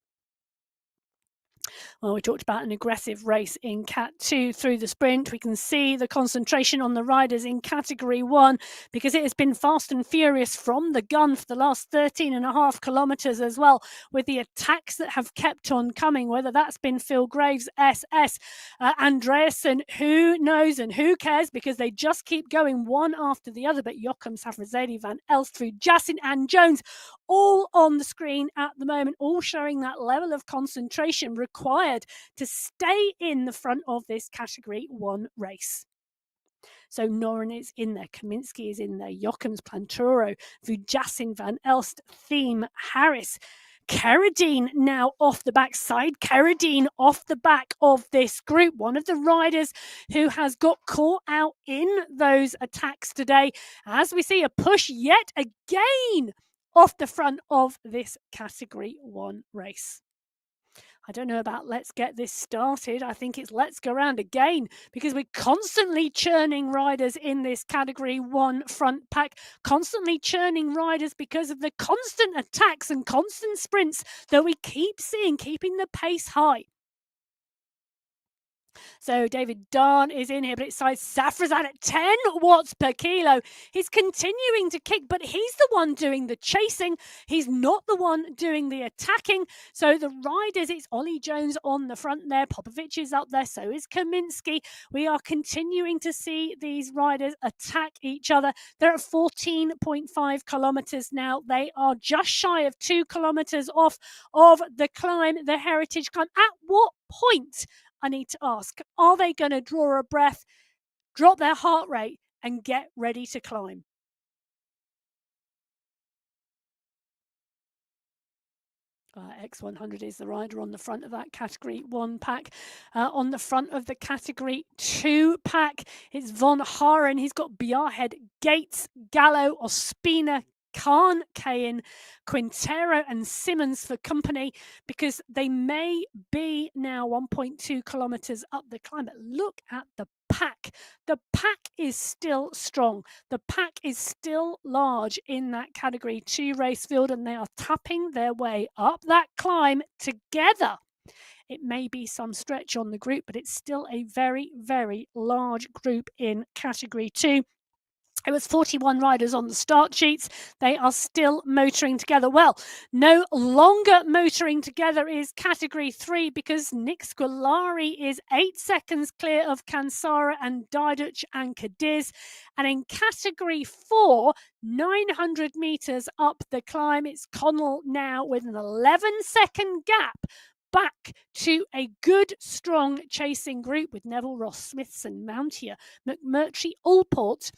Well, we talked about an aggressive race in Cat 2 through the sprint. We can see the concentration on the riders in Category 1 because it has been fast and furious from the gun for the last 13.5 kilometres as well, with the attacks that have kept on coming, whether that's been Phil Graves, SS, Andreasen, who knows and who cares, because they just keep going one after the other. But Joachim, Safrazadi, Van Elst, Vujasin and Jones, all on the screen at the moment, all showing that level of concentration required to stay in the front of this Category 1 race. So Noren is in there, Kaminsky is in there, Jochems, Planturo, Vujasin, Van Elst, Thiem, Harris, Carradine now off the backside. Carradine off the back of this group, one of the riders who has got caught out in those attacks today, as we see a push yet again off the front of this Category 1 race. I don't know about let's get this started. I think it's let's go round again, because we're constantly churning riders in this Category 1 front pack, constantly churning riders because of the constant attacks and constant sprints that we keep seeing, keeping the pace high. So David Darn is in here, but it's size Safrazad at 10 watts per kilo. He's continuing to kick, but he's the one doing the chasing. He's not the one doing the attacking. So the riders, it's Ollie Jones on the front there. Popovic is up there. So is Kaminsky. We are continuing to see these riders attack each other. They're at 14.5 kilometers now. They are just shy of 2 kilometers off of the climb, the Heritage Climb. At what point, I need to ask, are they going to draw a breath, drop their heart rate and get ready to climb? X100 is the rider on the front of that Category 1 pack. On the front of the Category 2 pack, it's Von Haren. He's got Bjarhead, Gates, Gallo, Ospina, Khan, Kayan, Quintero and Simmons for company, because they may be now 1.2 kilometres up the climb. But look at the pack. The pack is still strong. The pack is still large in that Category 2 race field, and they are tapping their way up that climb together. It may be some stretch on the group, but it's still a very, very large group in Category 2. It was 41 riders on the start sheets. They are still motoring together. Well, no longer motoring together is Category 3, because Nick Scolari is 8 seconds clear of Kansara and Diduch and Cadiz. And in Category 4, 900 metres up the climb, it's Connell now with an 11-second gap back to a good, strong chasing group with Neville, Ross, Smithson, Mountier, McMurtry, Allport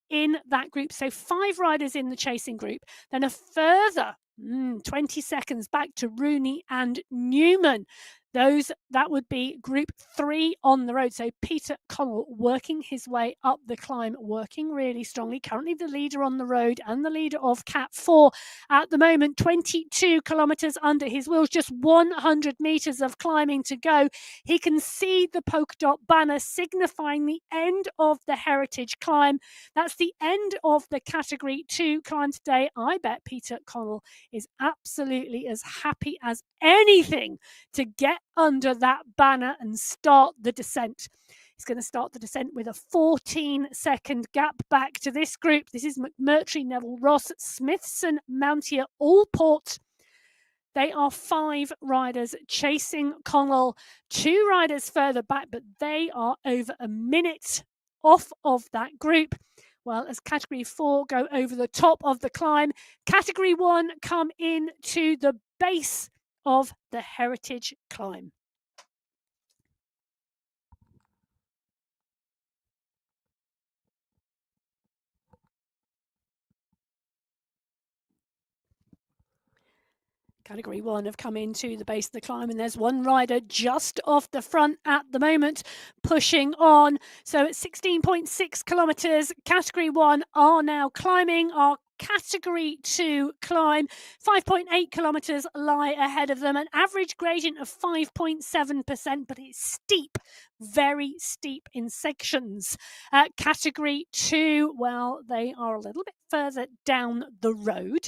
in that group. So 5 riders in the chasing group, then a further 20 seconds back to Rooney and Newman. That would be group 3 on the road. So Peter Connell working his way up the climb, working really strongly. Currently the leader on the road and the leader of Cat 4 at the moment. 22 kilometres under his wheels, just 100 metres of climbing to go. He can see the polka dot banner signifying the end of the heritage climb. That's the end of the Category 2 climb today. I bet Peter Connell is absolutely as happy as anything to get under that banner and start the descent. He's going to start the descent with a 14-second gap back to this group. This is McMurtry, Neville, Ross, Smithson, Mountier, Allport. They are 5 riders chasing Connell. 2 riders further back, but they are over a minute off of that group. Well, as Category 4 go over the top of the climb, Category 1 come in to the base of the heritage climb. Category 1 have come into the base of the climb, and there's one rider just off the front at the moment, pushing on. So at 16.6 kilometres, Category 1 are now climbing. Our Category 2 climb, 5.8 kilometres lie ahead of them, an average gradient of 5.7%, but it's steep, very steep in sections. Category 2, well, they are a little bit further down the road.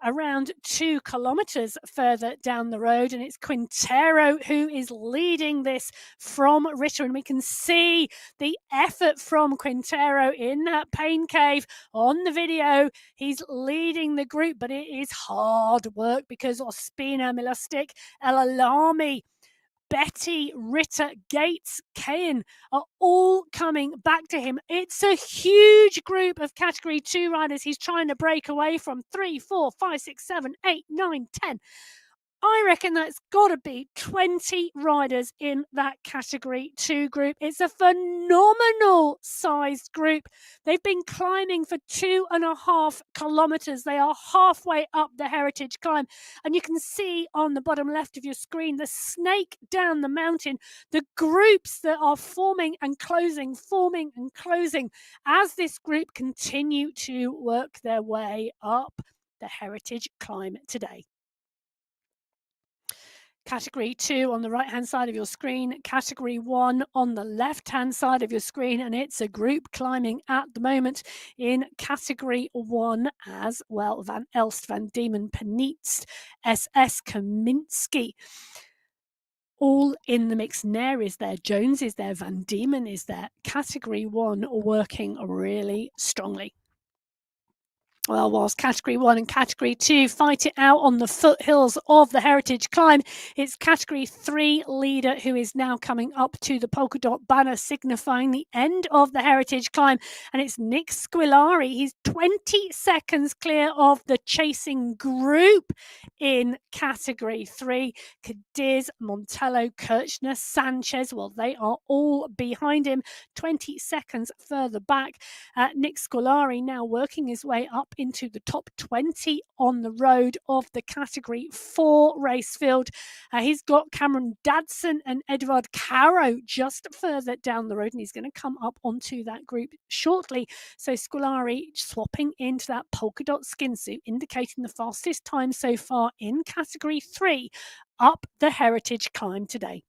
Around 2 kilometres further down the road, and it's Quintero who is leading this from Ritter, and we can see the effort from Quintero in that pain cave on the video. He's leading the group, but it is hard work because Ospina, Milastic, El Alami, Betty, Ritter, Gates, Kayan are all coming back to him. It's a huge group of Category 2 riders he's trying to break away from. 3, 4, 5, 6, 7, 8, 9, 10. I reckon that's got to be 20 riders in that Category 2 group. It's a phenomenal sized group. They've been climbing for 2.5 kilometres. They are halfway up the heritage climb. And you can see on the bottom left of your screen the snake down the mountain, the groups that are forming and closing as this group continue to work their way up the heritage climb today. Category 2 on the right-hand side of your screen, Category 1 on the left-hand side of your screen, and it's a group climbing at the moment in Category 1 as well. Van Elst, Van Diemen, Panitz, SS, Kaminski. All in the mix. Nair is there, Jones is there, Van Diemen is there. Category 1 working really strongly. Well, whilst Category 1 and Category 2 fight it out on the foothills of the heritage climb, it's Category 3 leader who is now coming up to the polka dot banner, signifying the end of the heritage climb. And it's Nick Squilari. He's 20 seconds clear of the chasing group in Category 3. Cadiz, Montello, Kirchner, Sanchez, well, they are all behind him, 20 seconds further back. Nick Squilari now working his way up up into the top 20 on the road of the Category 4 race field. He's got Cameron Dadson and Edward Caro just further down the road, and he's going to come up onto that group shortly. So Scolari swapping into that polka dot skin suit, indicating the fastest time so far in Category 3 up the Heritage Climb today.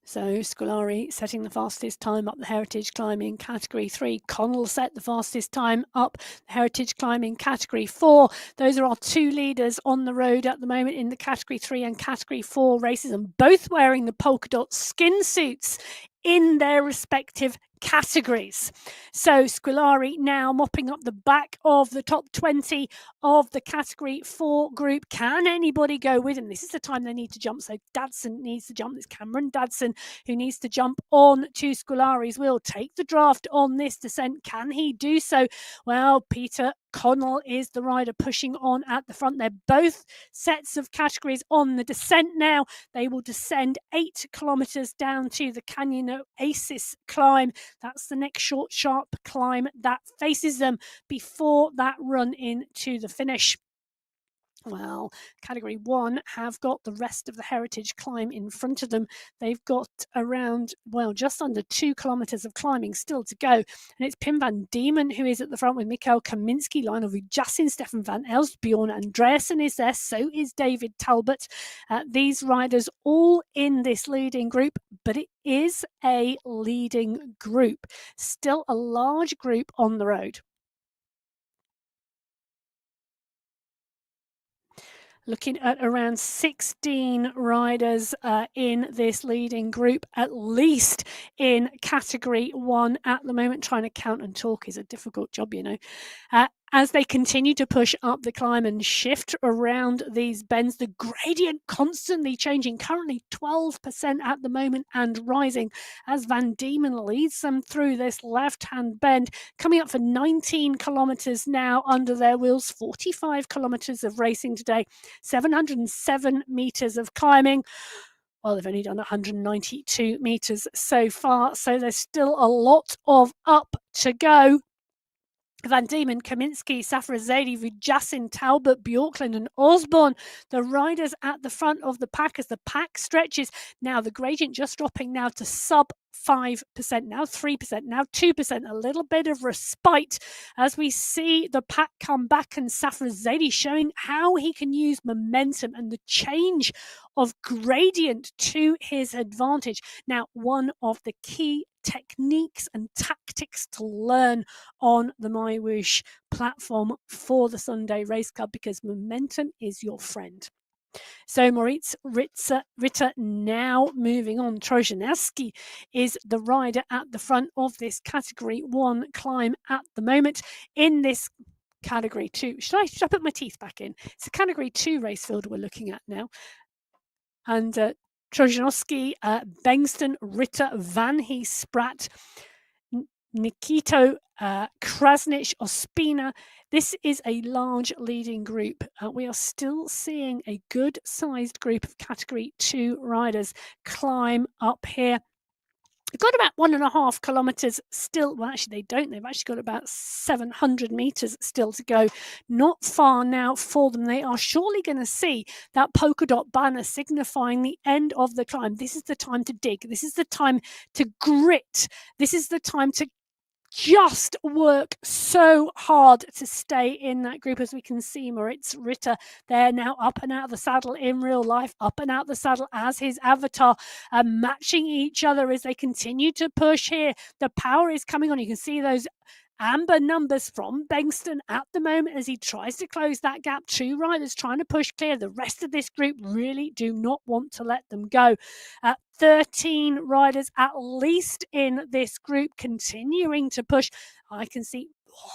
So Scolari setting the fastest time up the Heritage Climb in Category 3. Connell set the fastest time up the Heritage Climb in Category 4. Those are our two leaders on the road at the moment in the Category 3 and Category 4 races, and both wearing the polka dot skin suits in their respective categories. So Scolari now mopping up the back of the top 20 of the Category 4 group. Can anybody go with him? This is the time they need to jump. So Dadson needs to jump. It's Cameron Dadson who needs to jump on to Scolari's wheel. Take the draft on this descent. Can he do so? Well, Peter Connell is the rider pushing on at the front. They're both sets of categories on the descent now. They will descend 8 kilometres down to the Canyon Oasis climb. That's the next short, sharp climb that faces them before that run into the finish. Well, Category 1 have got the rest of the Heritage Climb in front of them. They've got around, well, just under 2 kilometres of climbing still to go. And it's Pim van Diemen who is at the front with Mikhail Kaminski, Lionel Vujassin, Stefan van Elst, Bjorn Andreasen is there, so is David Talbot. These riders all in this leading group, but it is a leading group. Still a large group on the road. Looking at around 16 riders in this leading group, at least in Category 1 at the moment. Trying to count and talk is a difficult job, you know. As they continue to push up the climb and shift around these bends, the gradient constantly changing, currently 12% at the moment and rising as Van Diemen leads them through this left-hand bend, coming up for 19 kilometres now under their wheels, 45 kilometres of racing today, 707 metres of climbing. Well, they've only done 192 metres so far, so there's still a lot of up to go. Van Diemen, Kaminski, Safrazadi, Vujassin, Talbot, Bjorklund and Osborne, the riders at the front of the pack as the pack stretches. Now the gradient just dropping now to sub 5%, now 3%, now 2%, a little bit of respite as we see the pack come back, and Safrazadi showing how he can use momentum and the change of gradient to his advantage. Now, one of the key techniques and tactics to learn on the MyWhoosh platform for the Sunday Race Club, because momentum is your friend. So Moritz Ritter now moving on. Trojanowski is the rider at the front of this Category 1 climb at the moment. In this Category 2, should I put my teeth back in? It's a Category 2 race field we're looking at now. And Trojanowski, Bengston, Ritter, Van Hees, Spratt, Nikito, Krasnich, Ospina. This is a large leading group. We are still seeing a good-sized group of Category 2 riders climb up here. They've got about 1.5 kilometres still. Well, actually, they don't. They've actually got about 700 metres still to go. Not far now for them. They are surely going to see that polka dot banner signifying the end of the climb. This is the time to dig. This is the time to grit. This is the time to just work so hard to stay in that group. As we can see, Moritz Ritter there now up and out of the saddle in real life, up and out the saddle as his avatar, matching each other as they continue to push here. The power is coming on. You can see those amber numbers from Bengston at the moment as he tries to close that gap. 2 riders trying to push clear. The rest of this group really do not want to let them go. 13 riders at least in this group continuing to push. I can see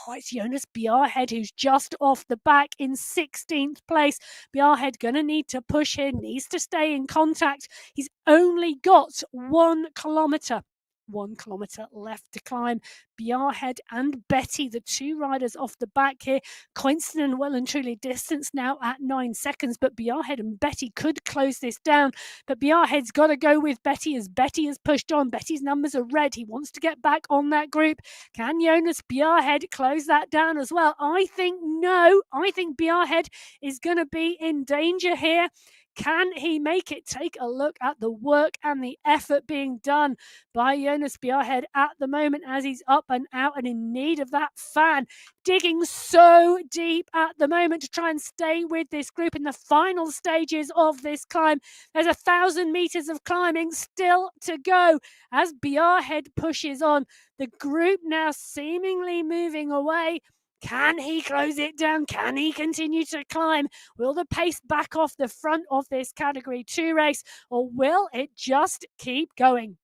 it's Jonas Bjarhead who's just off the back in 16th place. Bjarhead going to need to push here, needs to stay in contact. He's only got 1 kilometre 1 kilometre left to climb. Bjarhead and Betty, the two riders off the back here. Coinston well and truly distanced now at 9 seconds, but Bjarhead and Betty could close this down. But Bjarhead's got to go with Betty as Betty has pushed on. Betty's numbers are red. He wants to get back on that group. Can Jonas Bjarhead close that down as well? I think no. I think Bjarhead is going to be in danger here. Can he make it? Take a look at the work and the effort being done by Jonas Bjarhead at the moment as he's up and out and in need of that fan. Digging so deep at the moment to try and stay with this group in the final stages of this climb. There's 1,000 meters of climbing still to go as Bjarhead pushes on. The group now seemingly moving away. Can he close it down? Can he continue to climb? Will the pace back off the front of this Category 2 race, or will it just keep going?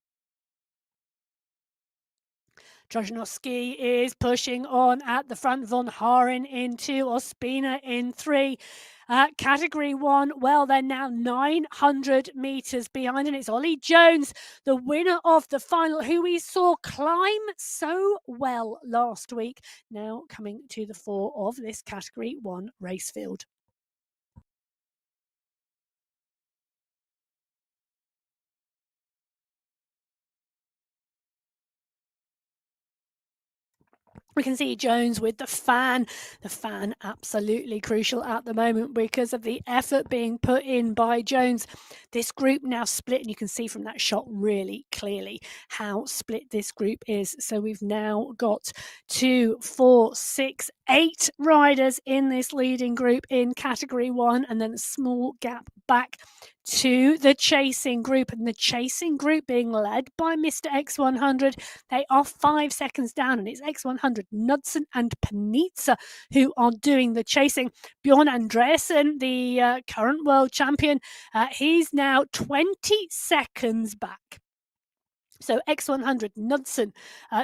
Trojnowski is pushing on at the front. Von Haaren in 2, Ospina in 3. Category 1, well, they're now 900 metres behind, and it's Ollie Jones, the winner of the final, who we saw climb so well last week, now coming to the fore of this Category 1 race field. We can see Jones with the fan absolutely crucial at the moment because of the effort being put in by Jones. This group now split, and you can see from that shot really clearly how split this group is. So we've now got 2, 4, 6, 8 riders in this leading group in Category 1, and then a small gap back to the chasing group, and the chasing group being led by Mr. X100. They are 5 seconds down, and it's X100, Knudsen and Panizza who are doing the chasing. Bjorn Andreasen, the current world champion, he's now 20 seconds back. So X100, Knudsen,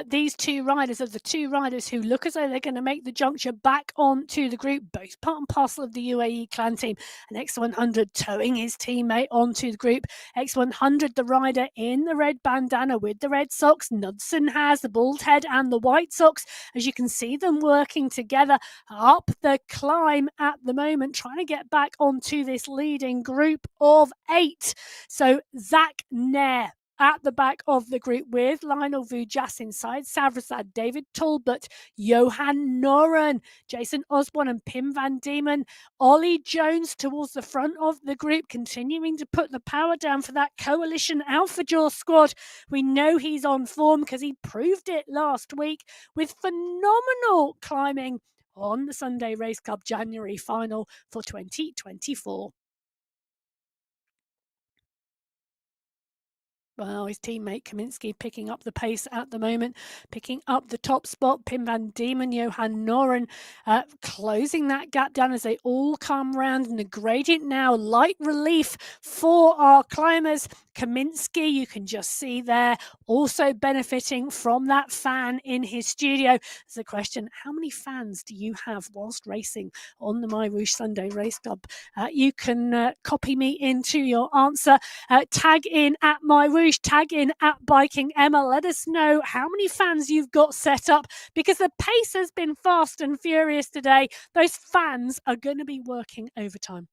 these two riders are the two riders who look as though they're going to make the juncture back onto the group, both part and parcel of the UAE clan team. And X100 towing his teammate onto the group. X100, the rider in the red bandana with the red socks. Knudsen has the bald head and the white socks. As you can see them working together up the climb at the moment, trying to get back onto this leading group of 8. So Zach Nair at the back of the group with Lionel Vujas inside, Savrazad, David Talbot, Johan Noren, Jason Osborne and Pim van Diemen. Ollie Jones towards the front of the group, continuing to put the power down for that Coalition Alpha Jaw squad. We know he's on form because he proved it last week with phenomenal climbing on the Sunday Race Club January final for 2024. Well, his teammate Kaminsky picking up the pace at the moment, picking up the top spot. Pim van Diemen, Johan Noren closing that gap down as they all come round. And the gradient now, light relief for our climbers. Kaminsky, you can just see there, also benefiting from that fan in his studio. There's a question, how many fans do you have whilst racing on the MyWhoosh Sunday Race Club? You can copy me into your answer. Tag in at MyWhoosh, tag in at Biking Emma. Let us know how many fans you've got set up, because the pace has been fast and furious today. Those fans are going to be working overtime.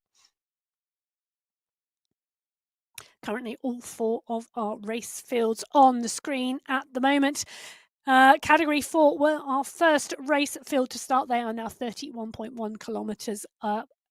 Currently, all 4 of our race fields on the screen at the moment. Category 4 were our first race field to start. They are now 31.1 kilometres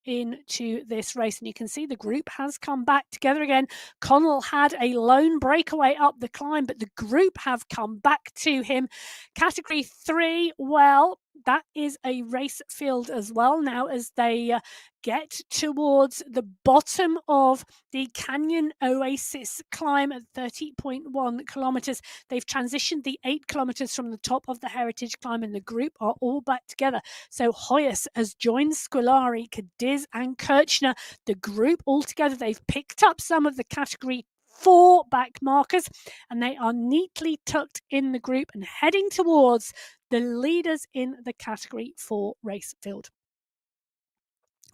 into this race, and you can see the group has come back together again. Connell had a lone breakaway up the climb, but the group have come back to him. Category 3, well, that is a race field as well now as they get towards the bottom of the Canyon Oasis climb at 30.1 kilometres. They've transitioned the 8 kilometres from the top of the Heritage climb, and the group are all back together. So Hoyas has joined Scolari, Cadiz and Kirchner. The group all together, they've picked up some of the Category 4 back markers, and they are neatly tucked in the group and heading towards the leaders in the Category 4 race field.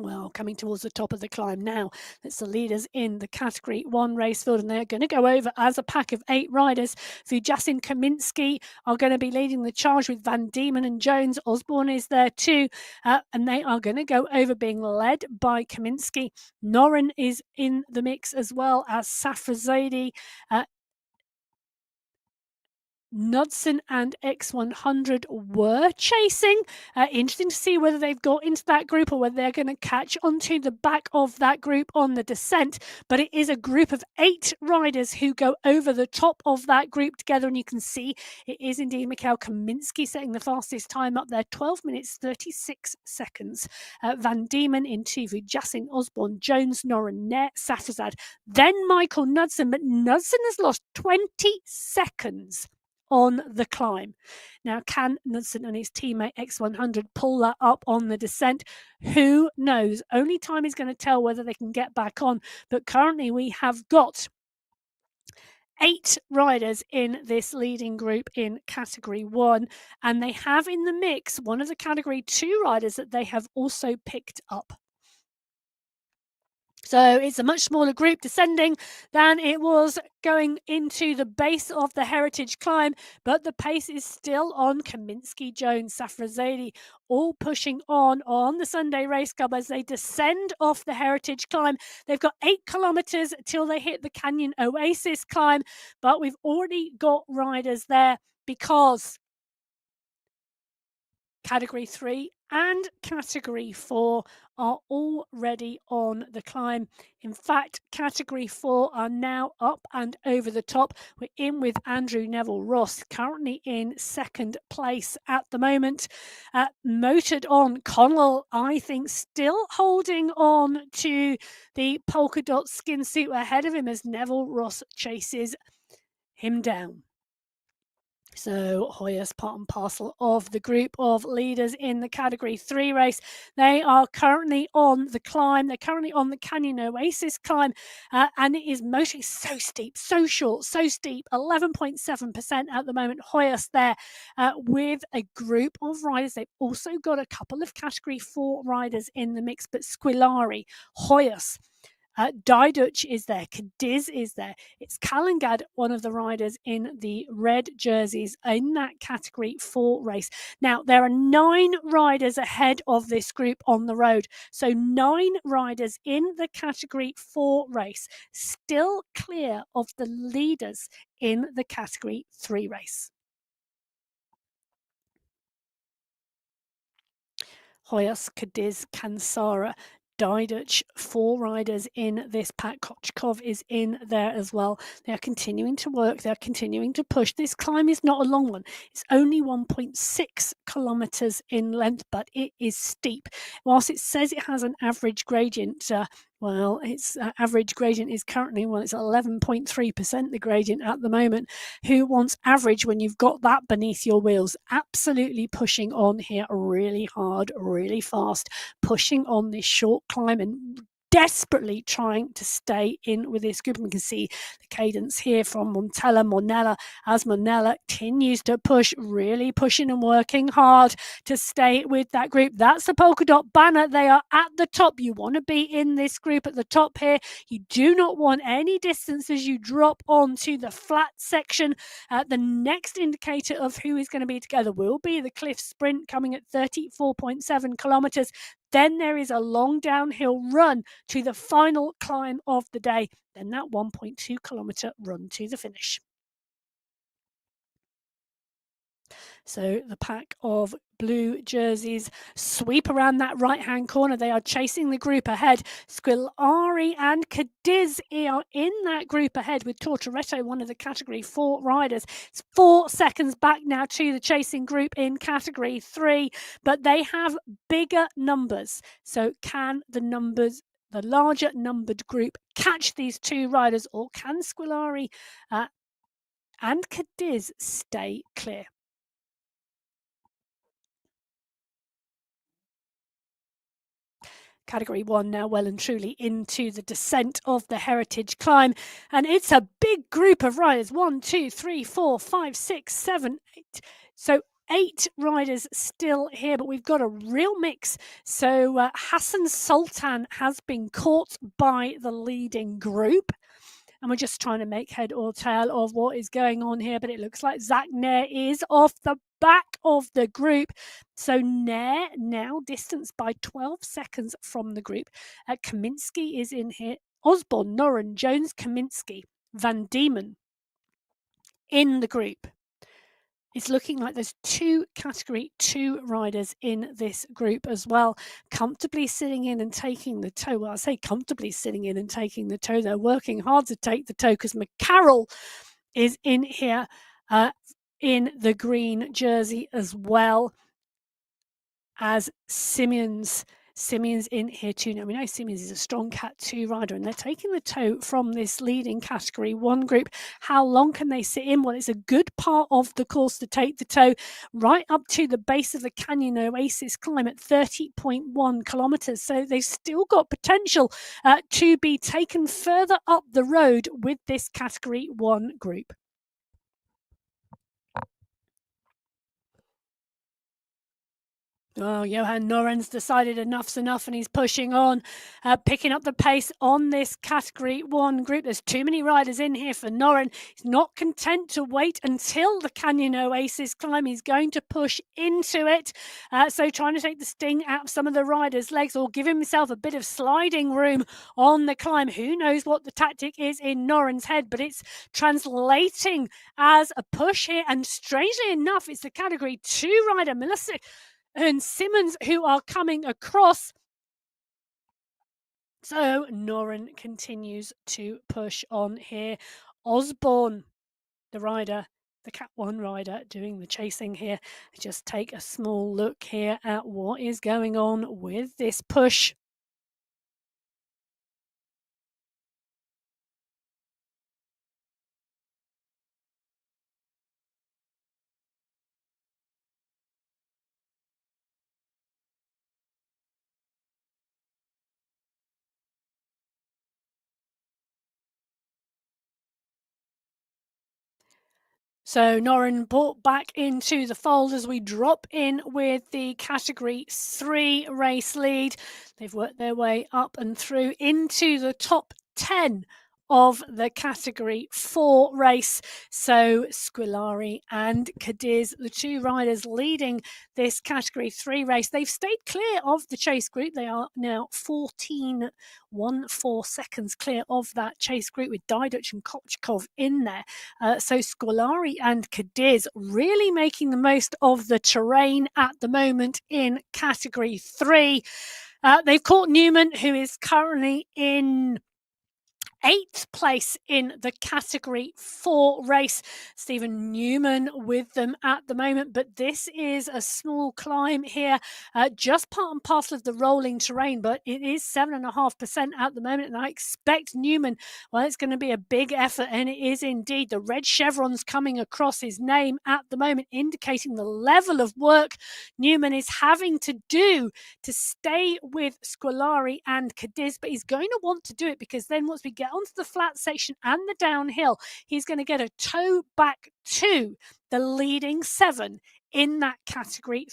Well, coming towards the top of the climb now. That's the leaders in the Category 1 race field, and they're going to go over as a pack of 8 riders. Vujasin Kaminski are going to be leading the charge with Van Diemen and Jones. Osborne is there too, and they are going to go over being led by Kaminski. Noren is in the mix as well as Safrazadi. Knudsen and X100 were chasing. Interesting to see whether they've got into that group or whether they're going to catch onto the back of that group on the descent. But it is a group of 8 riders who go over the top of that group together. And you can see it is indeed Mikhail Kaminski setting the fastest time up there, 12 minutes, 36 seconds. Van Diemen in 2, Vujasin, Osborne, Jones, Noren, Safazad, then Michael Knudsen. But Knudsen has lost 20 seconds on the climb. Now, can Knudsen and his teammate X100 pull that up on the descent? Who knows? Only time is going to tell whether they can get back on. But currently we have got 8 riders in this leading group in Category 1, and they have in the mix one of the Category 2 riders that they have also picked up. So it's a much smaller group descending than it was going into the base of the Heritage Climb, but the pace is still on. Kaminski, Jones, Safrazadi, all pushing on the Sunday Race Club as they descend off the Heritage Climb. They've got 8 kilometres till they hit the Canyon Oasis Climb, but we've already got riders there because Category 3 and Category 4 are already on the climb. In fact, Category 4 are now up and over the top. We're in with Andrew Neville Ross, currently in 2nd place at the moment. Motored on, Connell, I think, still holding on to the polka dot skin suit ahead of him as Neville Ross chases him down. So Hoyas, part and parcel of the group of leaders in the Category 3 race. They are currently on the climb. They're currently on the Canyon Oasis climb, and it is motoring so steep, so short, so steep, 11.7% at the moment. Hoyas there with a group of riders. They've also got a couple of Category 4 riders in the mix, but Squilari, Hoyas, Diduch is there, Cadiz is there. It's Kalangad, one of the riders in the red jerseys in that Category 4 race. Now, there are 9 riders ahead of this group on the road. So 9 riders in the Category 4 race, still clear of the leaders in the Category 3 race. Hoyas, Cadiz, Kansara, Diduch, 4 riders in this pack. Kochkov is in there as well. They are continuing to work. They're continuing to push. This climb is not a long one. It's only 1.6 kilometers in length, but it is steep. Whilst it says it has an average gradient, well, its average gradient is currently, it's 11.3% the gradient at the moment. Who wants average when you've got that beneath your wheels? Absolutely pushing on here really hard, really fast, pushing on this short climb and desperately trying to stay in with this group. And we can see the cadence here from Monella as Monella continues to push, really pushing and working hard to stay with that group. That's the polka dot banner. They are at the top. You want to be in this group at the top here. You do not want any distance as you drop onto the flat section. The next indicator of who is going to be together will be the cliff sprint coming at 34.7 kilometers. Then there is a long downhill run to the final climb of the day. Then that 1.2 kilometer run to the finish. So the pack of blue jerseys sweep around that right-hand corner. They are chasing the group ahead. Squilari and Cadiz are in that group ahead with Tortoretto, one of the Category 4 riders. It's 4 seconds back now to the chasing group in Category 3, but they have bigger numbers. So can the larger numbered group catch these 2 riders, or can Squilari and Cadiz stay clear? Category 1 now well and truly into the descent of the Heritage Climb, and it's a big group of riders. 1, 2, 3, 4, 5, 6, 7, 8. So 8 riders still here, but we've got a real mix. So Hassan Sultan has been caught by the leading group. And we're just trying to make head or tail of what is going on here. But it looks like Zach Nair is off the back of the group. So Nair now distanced by 12 seconds from the group. Kaminsky is in here. Osborne, Noren, Jones, Kaminsky, Van Diemen in the group. It's looking like there's 2 Category 2 riders in this group as well, comfortably sitting in and taking the toe. Well, I say comfortably sitting in and taking the toe. They're working hard to take the toe because McCarroll is in here in the green jersey as well as Simmons. Simmons in here too. Now we know Simmons is a strong Cat 2 rider and they're taking the toe from this leading Category 1 group. How long can they sit in? Well, it's a good part of the course to take the toe right up to the base of the Canyon Oasis climb at 30.1 kilometres. So they've still got potential to be taken further up the road with this Category 1 group. Oh, Johan Noren's decided enough's enough and he's pushing on, picking up the pace on this Category 1 group. There's too many riders in here for Noren. He's not content to wait until the Canyon Oasis climb. He's going to push into it. So trying to take the sting out of some of the riders' legs or give himself a bit of sliding room on the climb. Who knows what the tactic is in Noren's head, but it's translating as a push here. And strangely enough, it's the Category 2 rider, Melissa and Simmons, who are coming across. So Noren continues to push on here. Osborne, the rider, the Cat 1 rider, doing the chasing here. Just take a small look here at what is going on with this push. So Noren brought back into the fold as we drop in with the Category 3 race lead. They've worked their way up and through into the top 10 of the Category 4 race. So Squilari and Cadiz, the 2 riders leading this Category 3 race, they've stayed clear of the chase group. They are now 14 seconds clear of that chase group with Diduch and Kochkov in there. So Squilari and Cadiz really making the most of the terrain at the moment in Category 3. They've caught Newman, who is currently in 8th place in the Category 4 race. Stephen Newman with them at the moment, but this is a small climb here, just part and parcel of the rolling terrain, but it is 7.5% at the moment, and I expect Newman, well, it's going to be a big effort, and it is indeed. The red chevrons coming across his name at the moment, indicating the level of work Newman is having to do to stay with Squilari and Cadiz, but he's going to want to do it because then once we get onto the flat section and the downhill, he's going to get a toe back to the leading 7 in that Category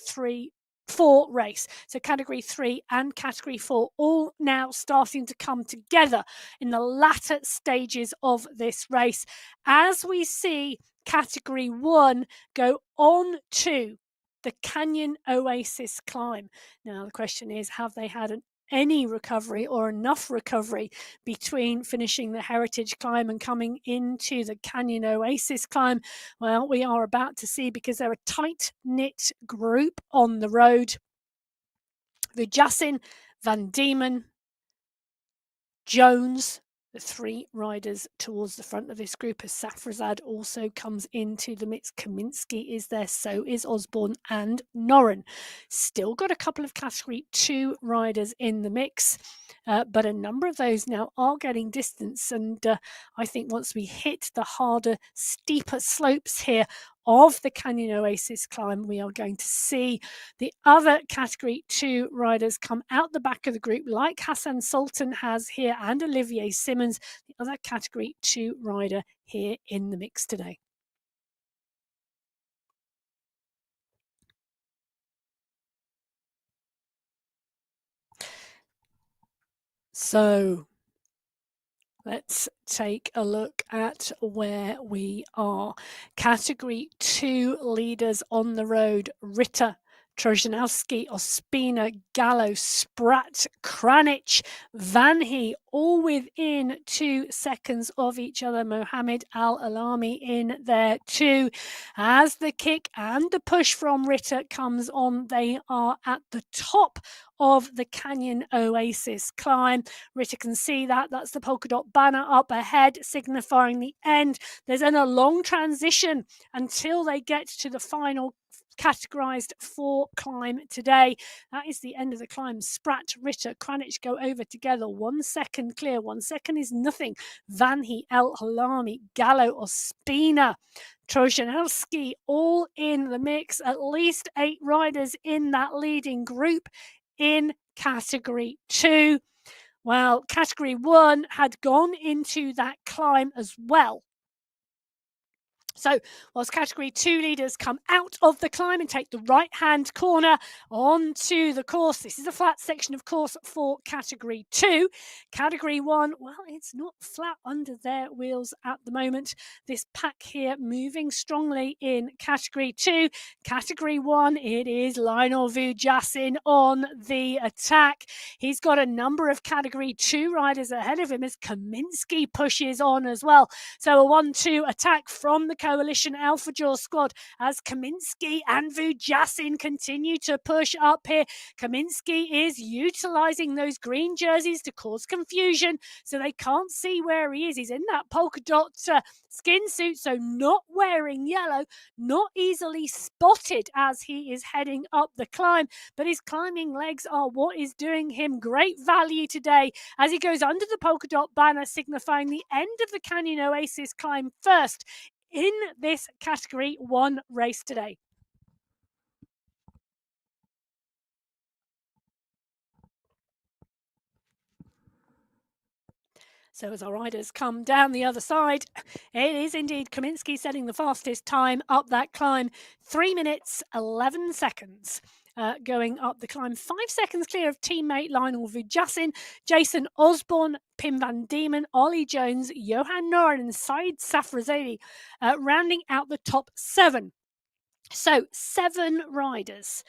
4 race. So Category 3 and Category 4 all now starting to come together in the latter stages of this race as we see Category 1 go on to the Canyon Oasis climb. Now the question is, have they had any recovery or enough recovery between finishing the Heritage climb and coming into the Canyon Oasis climb? Well, we are about to see, because they're a tight-knit group on the road. Vujassin, Van Diemen, Jones, the 3 riders towards the front of this group, as Safrazad also comes into the mix. Kaminsky is there, so is Osborne and Noren. Still got a couple of Category 2 riders in the mix, but a number of those now are getting distance, and I think once we hit the harder, steeper slopes here of the Canyon Oasis climb, we are going to see the other Category 2 riders come out the back of the group, like Hassan Sultan has here, and Olivier Simmons, the other Category 2 rider here in the mix today. So let's take a look at where we are. Category 2 leaders on the road: Ritter, Trojanowski, Ospina, Gallo, Spratt, Kranich, Vanhi, all within 2 seconds of each other. Mohamed Al Alami in there too. As the kick and the push from Ritter comes on, they are at the top of the Canyon Oasis climb. Ritter can see that. That's the polka dot banner up ahead, signifying the end. There's then a long transition until they get to the final categorized 4 climb today. That is the end of the climb. Spratt, Ritter, Kranich go over together. 1 second clear. 1 second is nothing. Vanhi, El Halami, Gallo, Ospina, Trojanowski, all in the mix. At least 8 riders in that leading group in category 2. Well, category 1 had gone into that climb as well. So whilst category 2 leaders come out of the climb and take the right-hand corner onto the course, this is a flat section of course for category 2. Category 1, well, it's not flat under their wheels at the moment. This pack here moving strongly in category 2. Category 1, it is Lionel Vujasin on the attack. He's got a number of category 2 riders ahead of him as Kaminsky pushes on as well. So a 1-2 attack from the Coalition Alpha Jaw squad as Kaminsky and Vujasin continue to push up here. Kaminsky is utilizing those green jerseys to cause confusion, so they can't see where he is. He's in that polka dot skin suit, so not wearing yellow, not easily spotted as he is heading up the climb, but his climbing legs are what is doing him great value today as he goes under the polka dot banner, signifying the end of the Canyon Oasis climb first in this category 1 race today. So as our riders come down the other side, it is indeed Kaminsky setting the fastest time up that climb. 3 minutes, 11 seconds. Going up the climb. 5 seconds clear of teammate Lionel Vujasin, Jason Osborne, Pim van Diemen, Ollie Jones, Johan Noren and Said Safrazeli rounding out the top 7. So 7 riders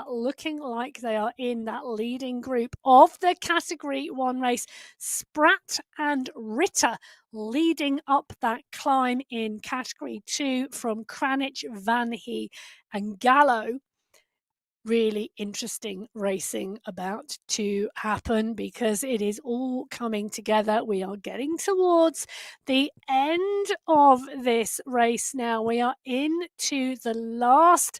looking like they are in that leading group of the category 1 race. Spratt and Ritter leading up that climb in category 2 from Kranich, Vanhi and Gallo. Really interesting racing about to happen because it is all coming together. We are getting towards the end of this race now. We are into the last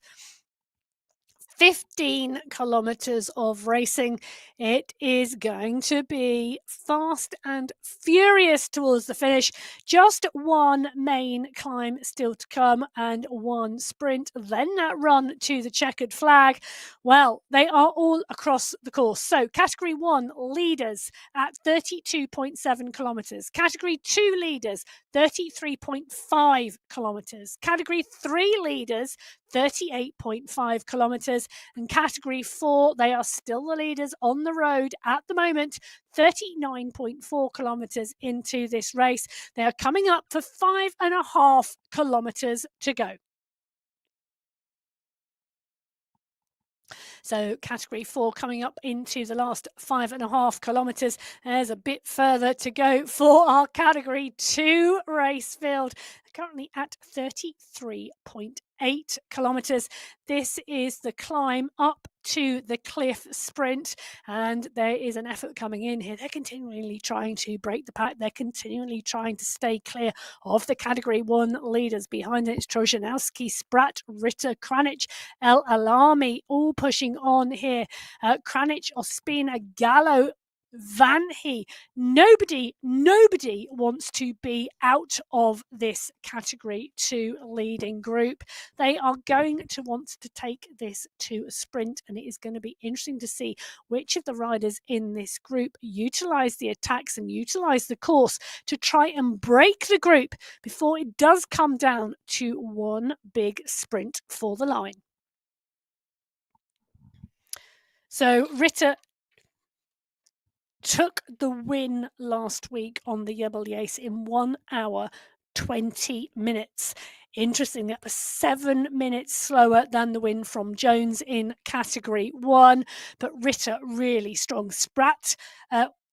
15 kilometers of racing. It is going to be fast and furious towards the finish. Just 1 main climb still to come and 1 sprint, then that run to the checkered flag. Well, they are all across the course. So category 1 leaders at 32.7 kilometers. Category 2 leaders 33.5 kilometers. Category 3 leaders 38.5 kilometers. And category 4, they are still the leaders on the road at the moment, 39.4 kilometers into this race. They are coming up for 5.5 kilometers to go. So category 4 coming up into the last 5.5 kilometres. There's a bit further to go for our category 2 race field. Currently at 33.8 kilometres. This is the climb up to the cliff sprint, and there is an effort coming in here. They're continually trying to break the pack. They're continually trying to stay clear of the category 1 leaders. Behind it, it's Trojanowski, Spratt, Ritter, Kranich, El Alami, all pushing on here. Kranich, Ospina, Gallo, Vanhi. Nobody wants to be out of this category 2 leading group. They are going to want to take this to a sprint, and it is going to be interesting to see which of the riders in this group utilize the attacks and utilize the course to try and break the group before it does come down to one big sprint for the line. So Ritter took the win last week on the Yace in 1 hour 20 minutes. Interesting, that was 7 minutes slower than the win from Jones in Category 1, but Ritter really strong. Spratt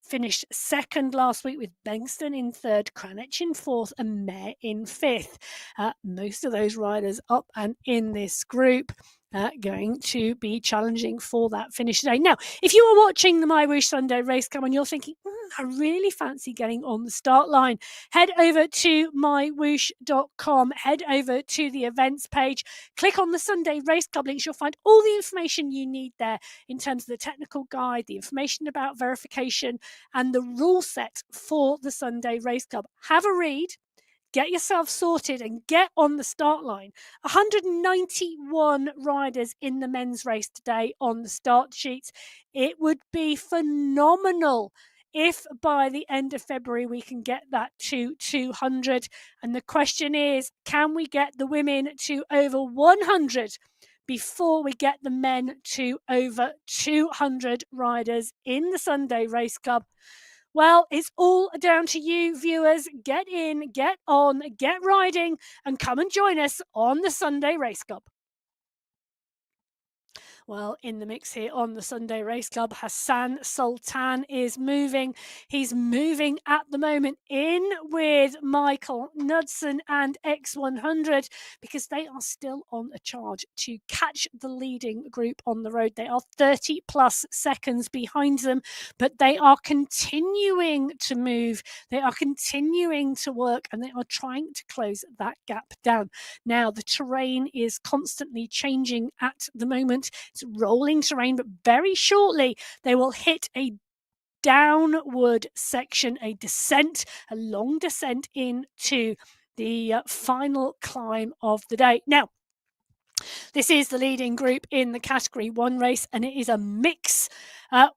finished second last week with Bengston in third, Cranich in fourth, and Mayer in fifth. Most of those riders up and in this group going to be challenging for that finish today. Now, if you are watching the MyWhoosh Sunday race come on, you're thinking, I really fancy getting on the start line. Head over to mywhoosh.com, head over to the events page, click on the Sunday Race Club links. You'll find all the information you need there in terms of the technical guide, the information about verification, and the rule set for the Sunday Race Club. Have a read. Get yourself sorted and get on the start line. 191 riders in the men's race today on the start sheets. It would be phenomenal if by the end of February we can get that to 200. And the question is, can we get the women to over 100 before we get the men to over 200 riders in the Sunday Race Club? Well, it's all down to you, viewers. Get in, get on, get riding, and come and join us on the Sunday Race Club. Well, in the mix here on the Sunday Race Club, Hassan Sultan is moving. He's moving at the moment in with Michael Knudsen and X100 because they are still on a charge to catch the leading group on the road. They are 30 plus seconds behind them, but they are continuing to move. They are continuing to work, and they are trying to close that gap down. Now, the terrain is constantly changing at the moment. It's rolling terrain, but very shortly they will hit a downward section, a descent, a long descent into the final climb of the day. Now, this is the leading group in the Category 1 race, and it is a mix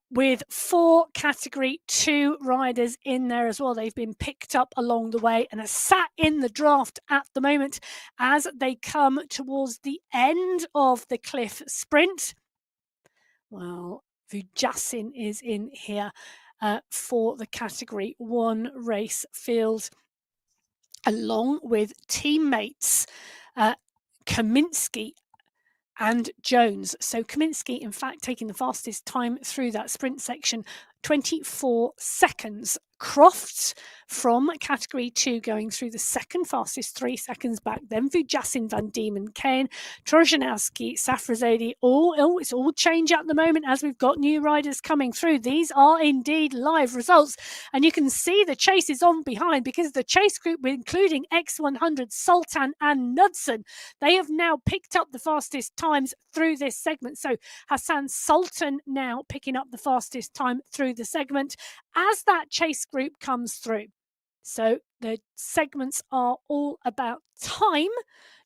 with 4 Category 2 riders in there as well. They've been picked up along the way and are sat in the draft at the moment as they come towards the end of the cliff sprint. Well, Vujasin is in here for the Category 1 race field, along with teammates Kaminsky and Jones. So Kaminsky, in fact, taking the fastest time through that sprint section, 24 seconds. Crofts from Category 2 going through the second fastest, 3 seconds back. Then Vujasin, Van Diemen, Kane, Trojanowski, Safrazadi. It's all change at the moment as we've got new riders coming through. These are indeed live results. And you can see the chase is on behind because the chase group, including X100, Sultan and Knudsen, they have now picked up the fastest times through this segment. So Hassan Sultan now picking up the fastest time through the segment as that chase group comes through. So the segments are all about time,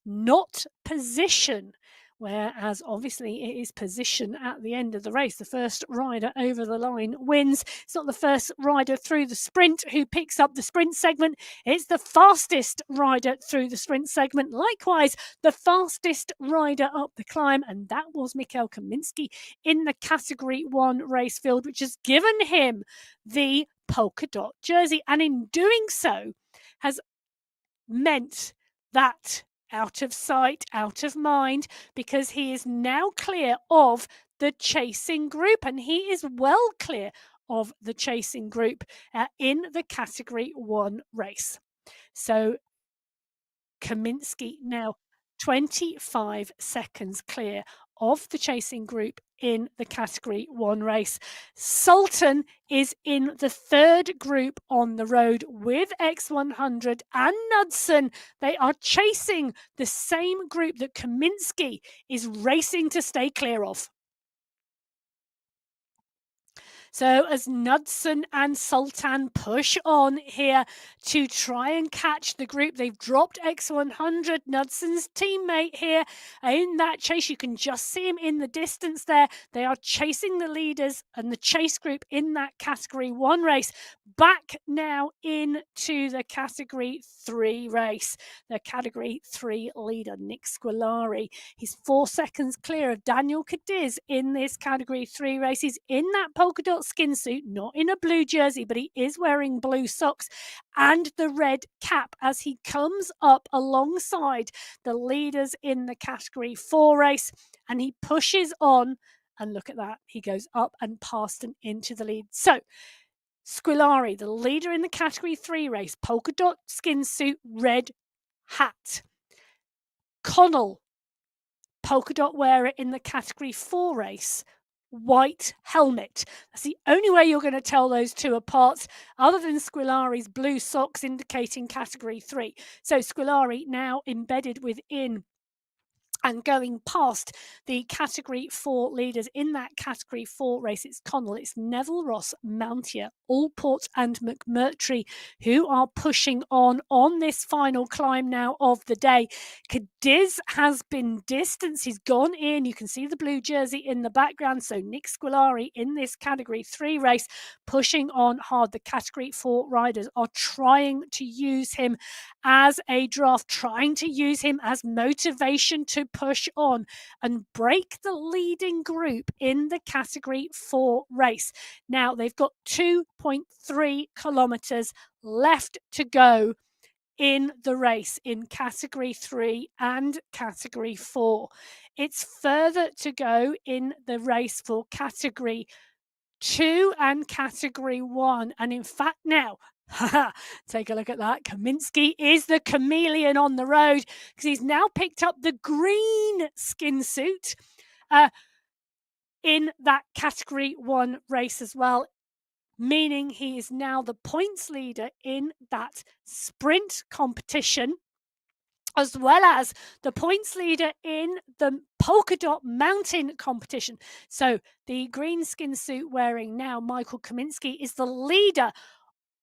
not position. Whereas obviously it is position at the end of the race. The first rider over the line wins. It's not the first rider through the sprint who picks up the sprint segment. It's the fastest rider through the sprint segment. Likewise, the fastest rider up the climb. And that was Mikhail Kaminsky in the Category 1 race field, which has given him the polka dot jersey. And in doing so has meant that out of sight, out of mind, because he is now clear of the chasing group, and he is well clear of the chasing group in the Category 1 race. So Kaminsky now 25 seconds clear of the chasing group in the Category 1 race. Sultan is in the third group on the road with X100 and Knudsen. They are chasing the same group that Kaminsky is racing to stay clear of. So as Knudsen and Sultan push on here to try and catch the group, they've dropped X100, Knudsen's teammate here in that chase. You can just see him in the distance there. They are chasing the leaders and the chase group in that Category 1 race. Back now into the Category 3 race. The Category 3 leader, Nick Squilari. He's 4 seconds clear of Daniel Cadiz in this Category 3 race. He's in that polka dot dot skin suit, not in a blue jersey, but he is wearing blue socks and the red cap as he comes up alongside the leaders in the Category 4 race, and he pushes on, and look at that, he goes up and past and into the lead. So Squilari, the leader in the Category 3 race, polka dot skin suit, red hat. Connell, polka dot wearer in the Category 4 race, white helmet. That's the only way you're going to tell those two apart, other than Squilari's blue socks indicating Category 3. So Squilari now embedded within and going past the Category 4 leaders in that Category 4 race. It's Connell, it's Neville Ross, Mountier, Allport and McMurtry who are pushing on this final climb now of the day. Cadiz has been distanced. He's gone in. You can see the blue jersey in the background. So Nick Squilari in this Category 3 race pushing on hard. The Category 4 riders are trying to use him as a draft, trying to use him as motivation to push on and break the leading group in the Category 4 race. Now, they've got 2.3 kilometers left to go in the race in Category 3 and Category 4. It's further to go in the race for Category 2 and Category 1. And in fact, now, take a look at that. Kaminsky is the chameleon on the road because he's now picked up the green skin suit in that Category 1 race as well, meaning he is now the points leader in that sprint competition, as well as the points leader in the polka dot mountain competition. So the green skin suit wearing now Michael Kaminsky is the leader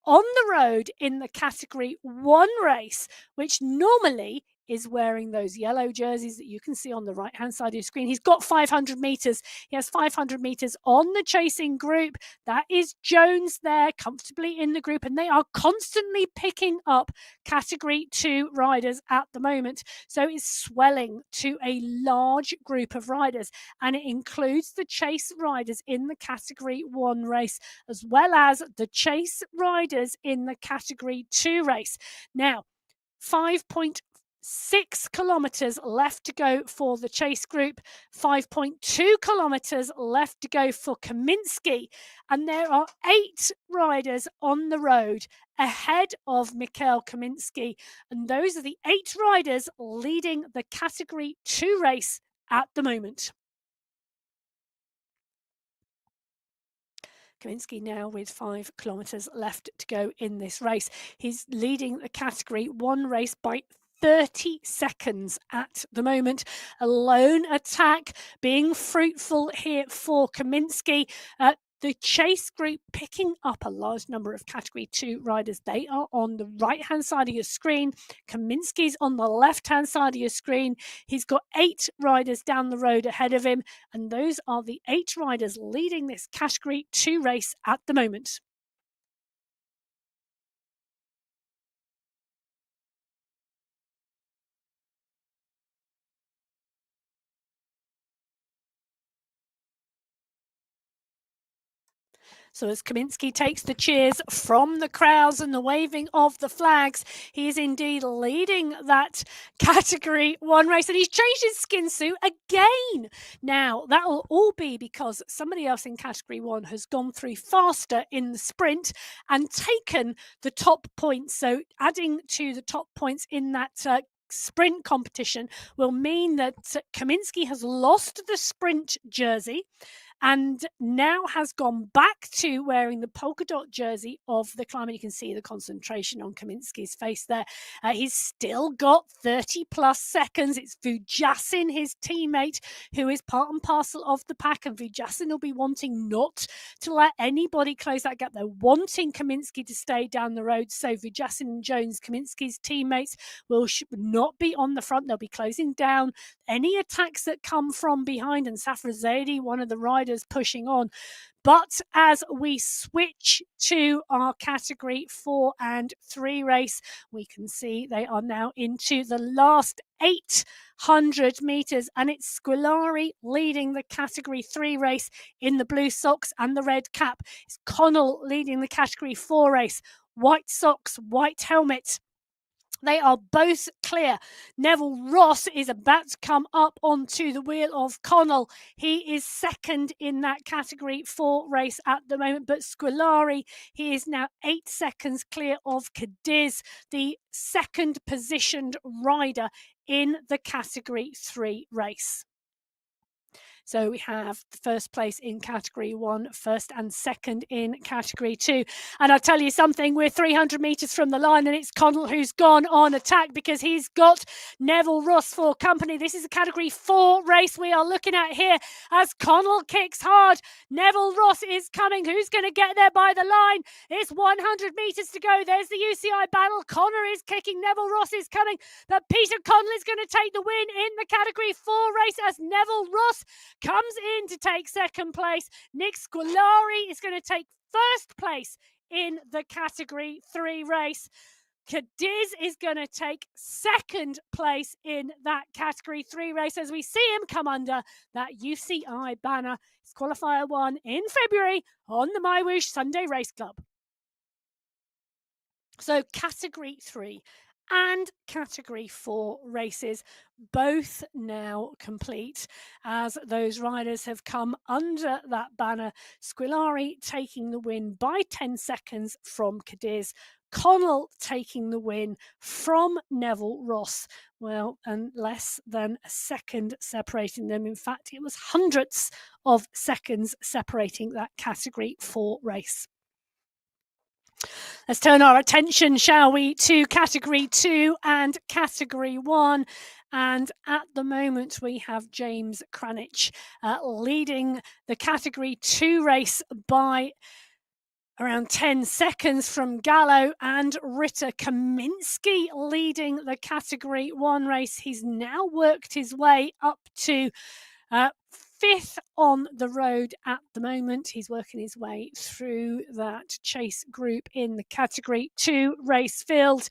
on the road in the Category 1 race, which normally is wearing those yellow jerseys that you can see on the right-hand side of your screen. He's got 500 meters. He has 500 meters on the chasing group. That is Jones there, comfortably in the group, and they are constantly picking up Category 2 riders at the moment. So it's swelling to a large group of riders, and it includes the chase riders in the Category 1 race, as well as the chase riders in the Category 2 race. Now, 5.6 kilometers left to go for the chase group, 5.2 kilometers left to go for Kaminsky, and there are 8 riders on the road ahead of Mikhail Kaminsky, and those are the 8 riders leading the Category 2 race at the moment. Kaminsky now with 5 kilometers left to go in this race. He's leading the Category 1 race by 30 seconds at the moment. A lone attack being fruitful here for Kaminsky. The chase group picking up a large number of Category 2 riders. They are on the right-hand side of your screen. Kaminsky's on the left-hand side of your screen. He's got 8 riders down the road ahead of him, and those are the 8 riders leading this Category 2 race at the moment. So as Kaminsky takes the cheers from the crowds and the waving of the flags, he is indeed leading that Category 1 race, and he's changed his skin suit again. Now, that will all be because somebody else in Category 1 has gone through faster in the sprint and taken the top points. So adding to the top points in that sprint competition will mean that Kaminsky has lost the sprint jersey and now has gone back to wearing the polka dot jersey of the climb. You can see the concentration on Kaminsky's face there. He's still got 30 plus seconds. It's Vujasin, his teammate, who is part and parcel of the pack, and Vujasin will be wanting not to let anybody close that gap. They're wanting Kaminsky to stay down the road, so Vujasin and Jones, Kaminsky's teammates, will not be on the front. They'll be closing down any attacks that come from behind, and Safra Zaidi, one of the riders riders pushing on. But as we switch to our category 4 and 3 race, we can see they are now into the last 800 meters, and it's Squilari leading the category 3 race in the blue socks and the red cap. It's Connell leading the category 4 race, white socks, white helmet. They are both clear. Neville Ross is about to come up onto the wheel of Connell. He is second in that category 4 race at the moment, but Squilari, he is now 8 seconds clear of Cadiz, the second positioned rider in the category 3 race. So we have the first place in category 1, first and second in category 2. And I'll tell you something, we're 300 metres from the line, and it's Connell who's gone on attack because he's got Neville Ross for company. This is a category 4 race we are looking at here as Connell kicks hard. Neville Ross is coming. Who's going to get there by the line? It's 100 metres to go. There's the UCI battle. Connor is kicking. Neville Ross is coming. But Peter Connell is going to take the win in the category 4 race as Neville Ross comes in to take second place. Nick Squilari is going to take first place in the category 3 race. Cadiz is going to take second place in that category 3 race as we see him come under that UCI banner. It's qualifier 1 in February on the MyWhoosh Sunday Race Club. So category 3 and category 4 races both now complete as those riders have come under that banner. Squilari taking the win by 10 seconds from Cadiz. Connell taking the win from Neville Ross. Well, and less than a second separating them. In fact, it was hundredths of seconds separating that category 4 race. Let's turn our attention, shall we, to category 2 and category 1. And at the moment, we have James Cranich leading the category 2 race by around 10 seconds from Gallo, and Ritter Kaminsky leading the category 1 race. He's now worked his way up to 5th on the road at the moment. He's working his way through that chase group in the category 2 race field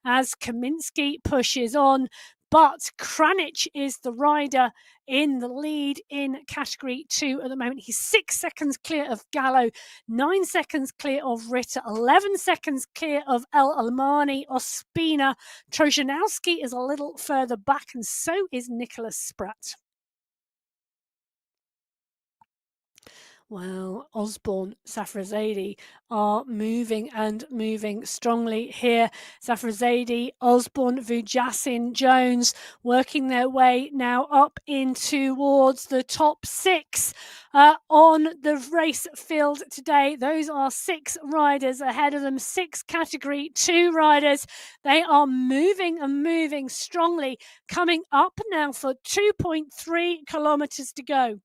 as Kaminsky pushes on. But Cranich is the rider in the lead in category 2 at the moment. He's 6 seconds clear of Gallo, 9 seconds clear of Ritter, 11 seconds clear of El Almani. Ospina Trojanowski is a little further back, and so is Nicholas Spratt. Well, Osborne, Safrazadi are moving and moving strongly here. Safrazadi, Osborne, Vujasin, Jones working their way now up in towards the top 6 on the race field today. Those are 6 riders ahead of them, 6 category 2 riders. They are moving and moving strongly, coming up now for 2.3 kilometers to go.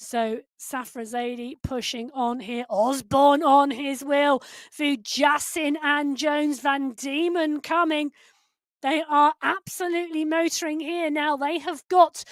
So Safrazadi pushing on here. Osborne on his wheel. Vujasin and Jones, Van Diemen coming. They are absolutely motoring here now. They have got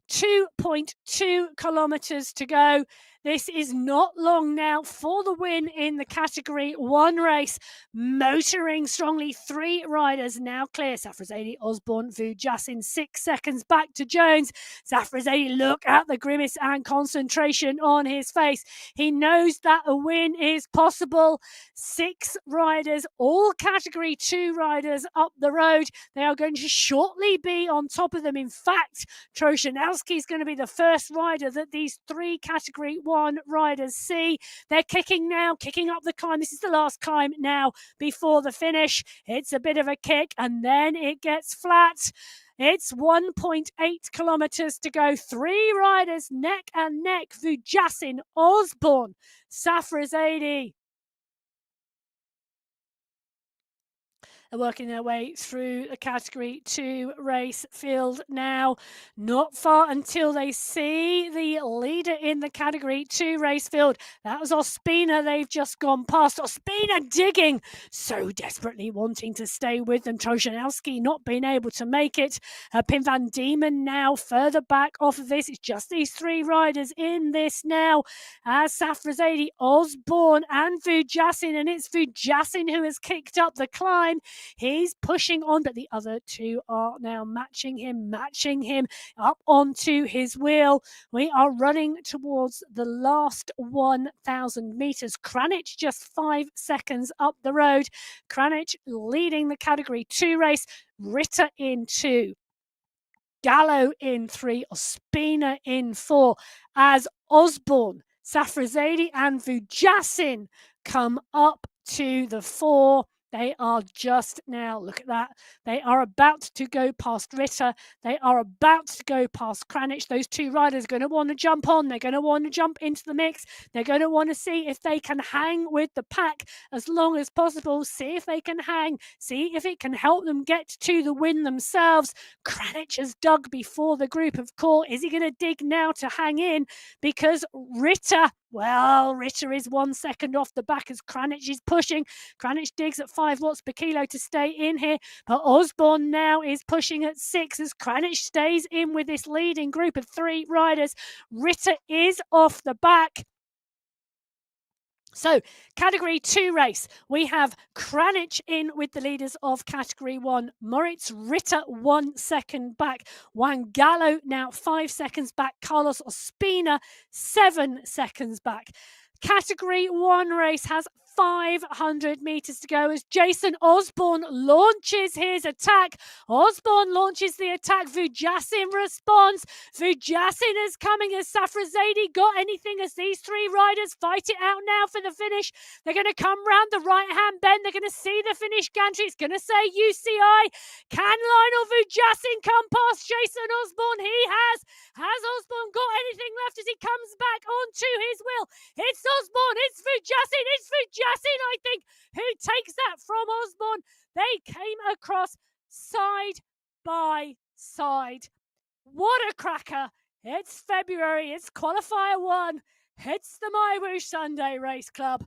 2.2 kilometers to go. This is not long now for the win in the category 1 race. Motoring strongly, 3 riders now clear. Safrazadi, Osborne, Vujasin, 6 seconds back to Jones. Safrazadi, look at the grimace and concentration on his face. He knows that a win is possible. 6 riders, all category 2 riders up the road. They are going to shortly be on top of them. In fact, Troshanowski is going to be the first rider that these 3 category 1 riders see. They're kicking now, kicking up the climb. This is the last climb now before the finish. It's a bit of a kick and then it gets flat. It's 1.8 kilometers to go. 3 riders neck and neck. Vujasin, Osborne, Safrazadi. They're working their way through the Category 2 race field now. Not far until they see the leader in the Category 2 race field. That was Ospina. They've just gone past. Ospina digging, so desperately wanting to stay with them. Trojanowski not being able to make it. Pim van Diemen now further back off of this. It's just these three riders in this now. Safrazadi, Osborne and Vujassin, and it's Vujassin who has kicked up the climb. He's pushing on, but the other two are now matching him up onto his wheel. We are running towards the last 1,000 meters. Kranich just 5 seconds up the road. Kranich leading the Category 2 race. Ritter in 2. Gallo in 3. Ospina in 4. As Osborne, Safrazadi and Vujassin come up to the 4. They are just now, look at that. They are about to go past Ritter. They are about to go past Kranich. Those two riders are going to want to jump on. They're going to want to jump into the mix. They're going to want to see if they can hang with the pack as long as possible. See if they can hang. See if it can help them get to the win themselves. Kranich has dug before the group of core. Is he going to dig now to hang in? Because Ritter is 1 second off the back as Kranich is pushing. Kranich digs at 5 watts per kilo to stay in here, but Osborne now is pushing at 6 as Kranich stays in with this leading group of 3 riders. Ritter is off the back. So, Category 2 race, we have Kranich in with the leaders of Category 1. Moritz Ritter 1 second back. Wangallo now 5 seconds back. Carlos Ospina 7 seconds back. Category 1 race has 500 meters to go as Jason Osborne launches his attack. Osborne launches the attack. Vujassin responds. Vujassin is coming as Safrazadi got anything as these 3 riders fight it out now for the finish. They're going to come round the right-hand bend. They're going to see the finish gantry. It's going to say UCI. Can Lionel Vujassin come past Jason Osborne? He has. Has Osborne got anything left as he comes back onto his wheel? It's Osborne. It's Vujassin. It's Vujassin, I think, who takes that from Osborne. They came across side by side. What a cracker. It's February. It's Qualifier 1. It's the MyWhoosh Sunday Race Club.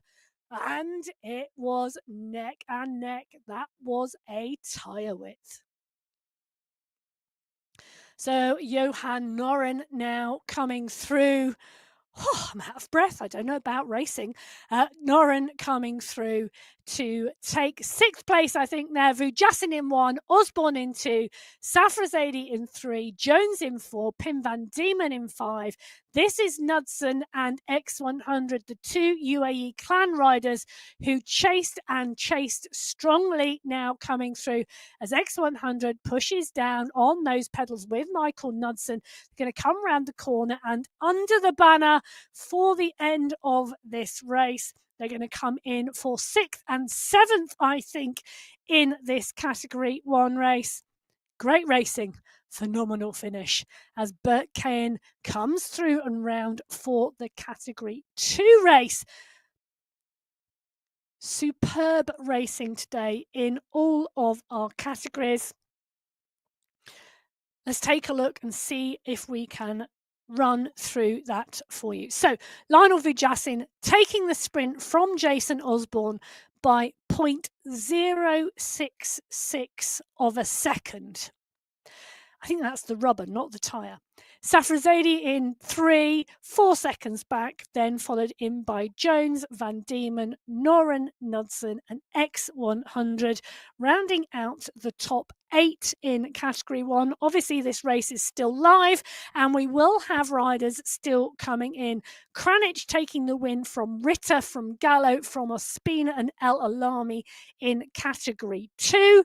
And it was neck and neck. That was a tyre width. So Johan Noren now coming through. Oh, I'm out of breath. I don't know about racing. Noren coming through to take 6th place, I think, there. Vujassin in 1, Osborne in 2, Safrazadi in 3, Jones in 4, Pim van Diemen in 5. This is Knudsen and X100, the 2 UAE clan riders who chased strongly now coming through as X100 pushes down on those pedals with Michael Knudsen. They're going to come around the corner and under the banner for the end of this race. They're going to come in for 6th and 7th, I think, in this Category 1 race. Great racing. Phenomenal finish as Bert Cahen comes through and round for the Category 2 race. Superb racing today in all of our categories. Let's take a look and see if we can run through that for you. So Lionel Vujassin taking the sprint from Jason Osborne by 0.066 of a second. I think that's the rubber, not the tyre. Safrazadi in 3, 4 seconds back, then followed in by Jones, Van Diemen, Noren, Knudsen and X100, rounding out the top 8 in Category 1. Obviously, this race is still live and we will have riders still coming in. Kranich taking the win from Ritter, from Gallo, from Ospina and El Alami in Category 2.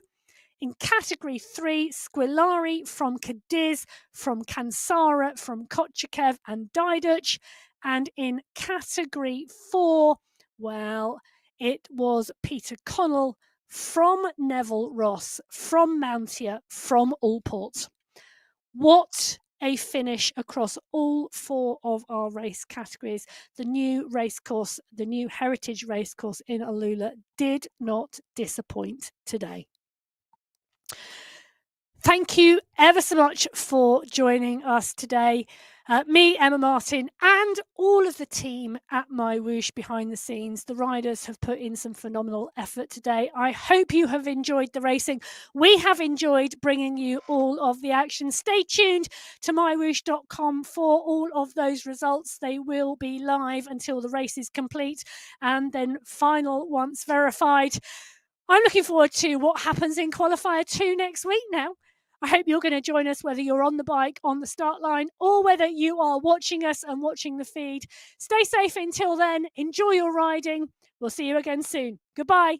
In Category 3, Squilari from Cadiz, from Kansara, from Kochekev and Diduch. And in Category 4, well, it was Peter Connell from Neville Ross, from Mountier, from Allport. What a finish across all 4 of our race categories. The new racecourse, the new heritage racecourse in Alula did not disappoint today. Thank you ever so much for joining us today. Me, Emma Martin, and all of the team at MyWhoosh behind the scenes. The riders have put in some phenomenal effort today. I hope you have enjoyed the racing. We have enjoyed bringing you all of the action. Stay tuned to mywhoosh.com for all of those results. They will be live until the race is complete and then final once verified. I'm looking forward to what happens in Qualifier 2 next week now. I hope you're going to join us, whether you're on the bike, on the start line, or whether you are watching us and watching the feed. Stay safe until then. Enjoy your riding. We'll see you again soon. Goodbye.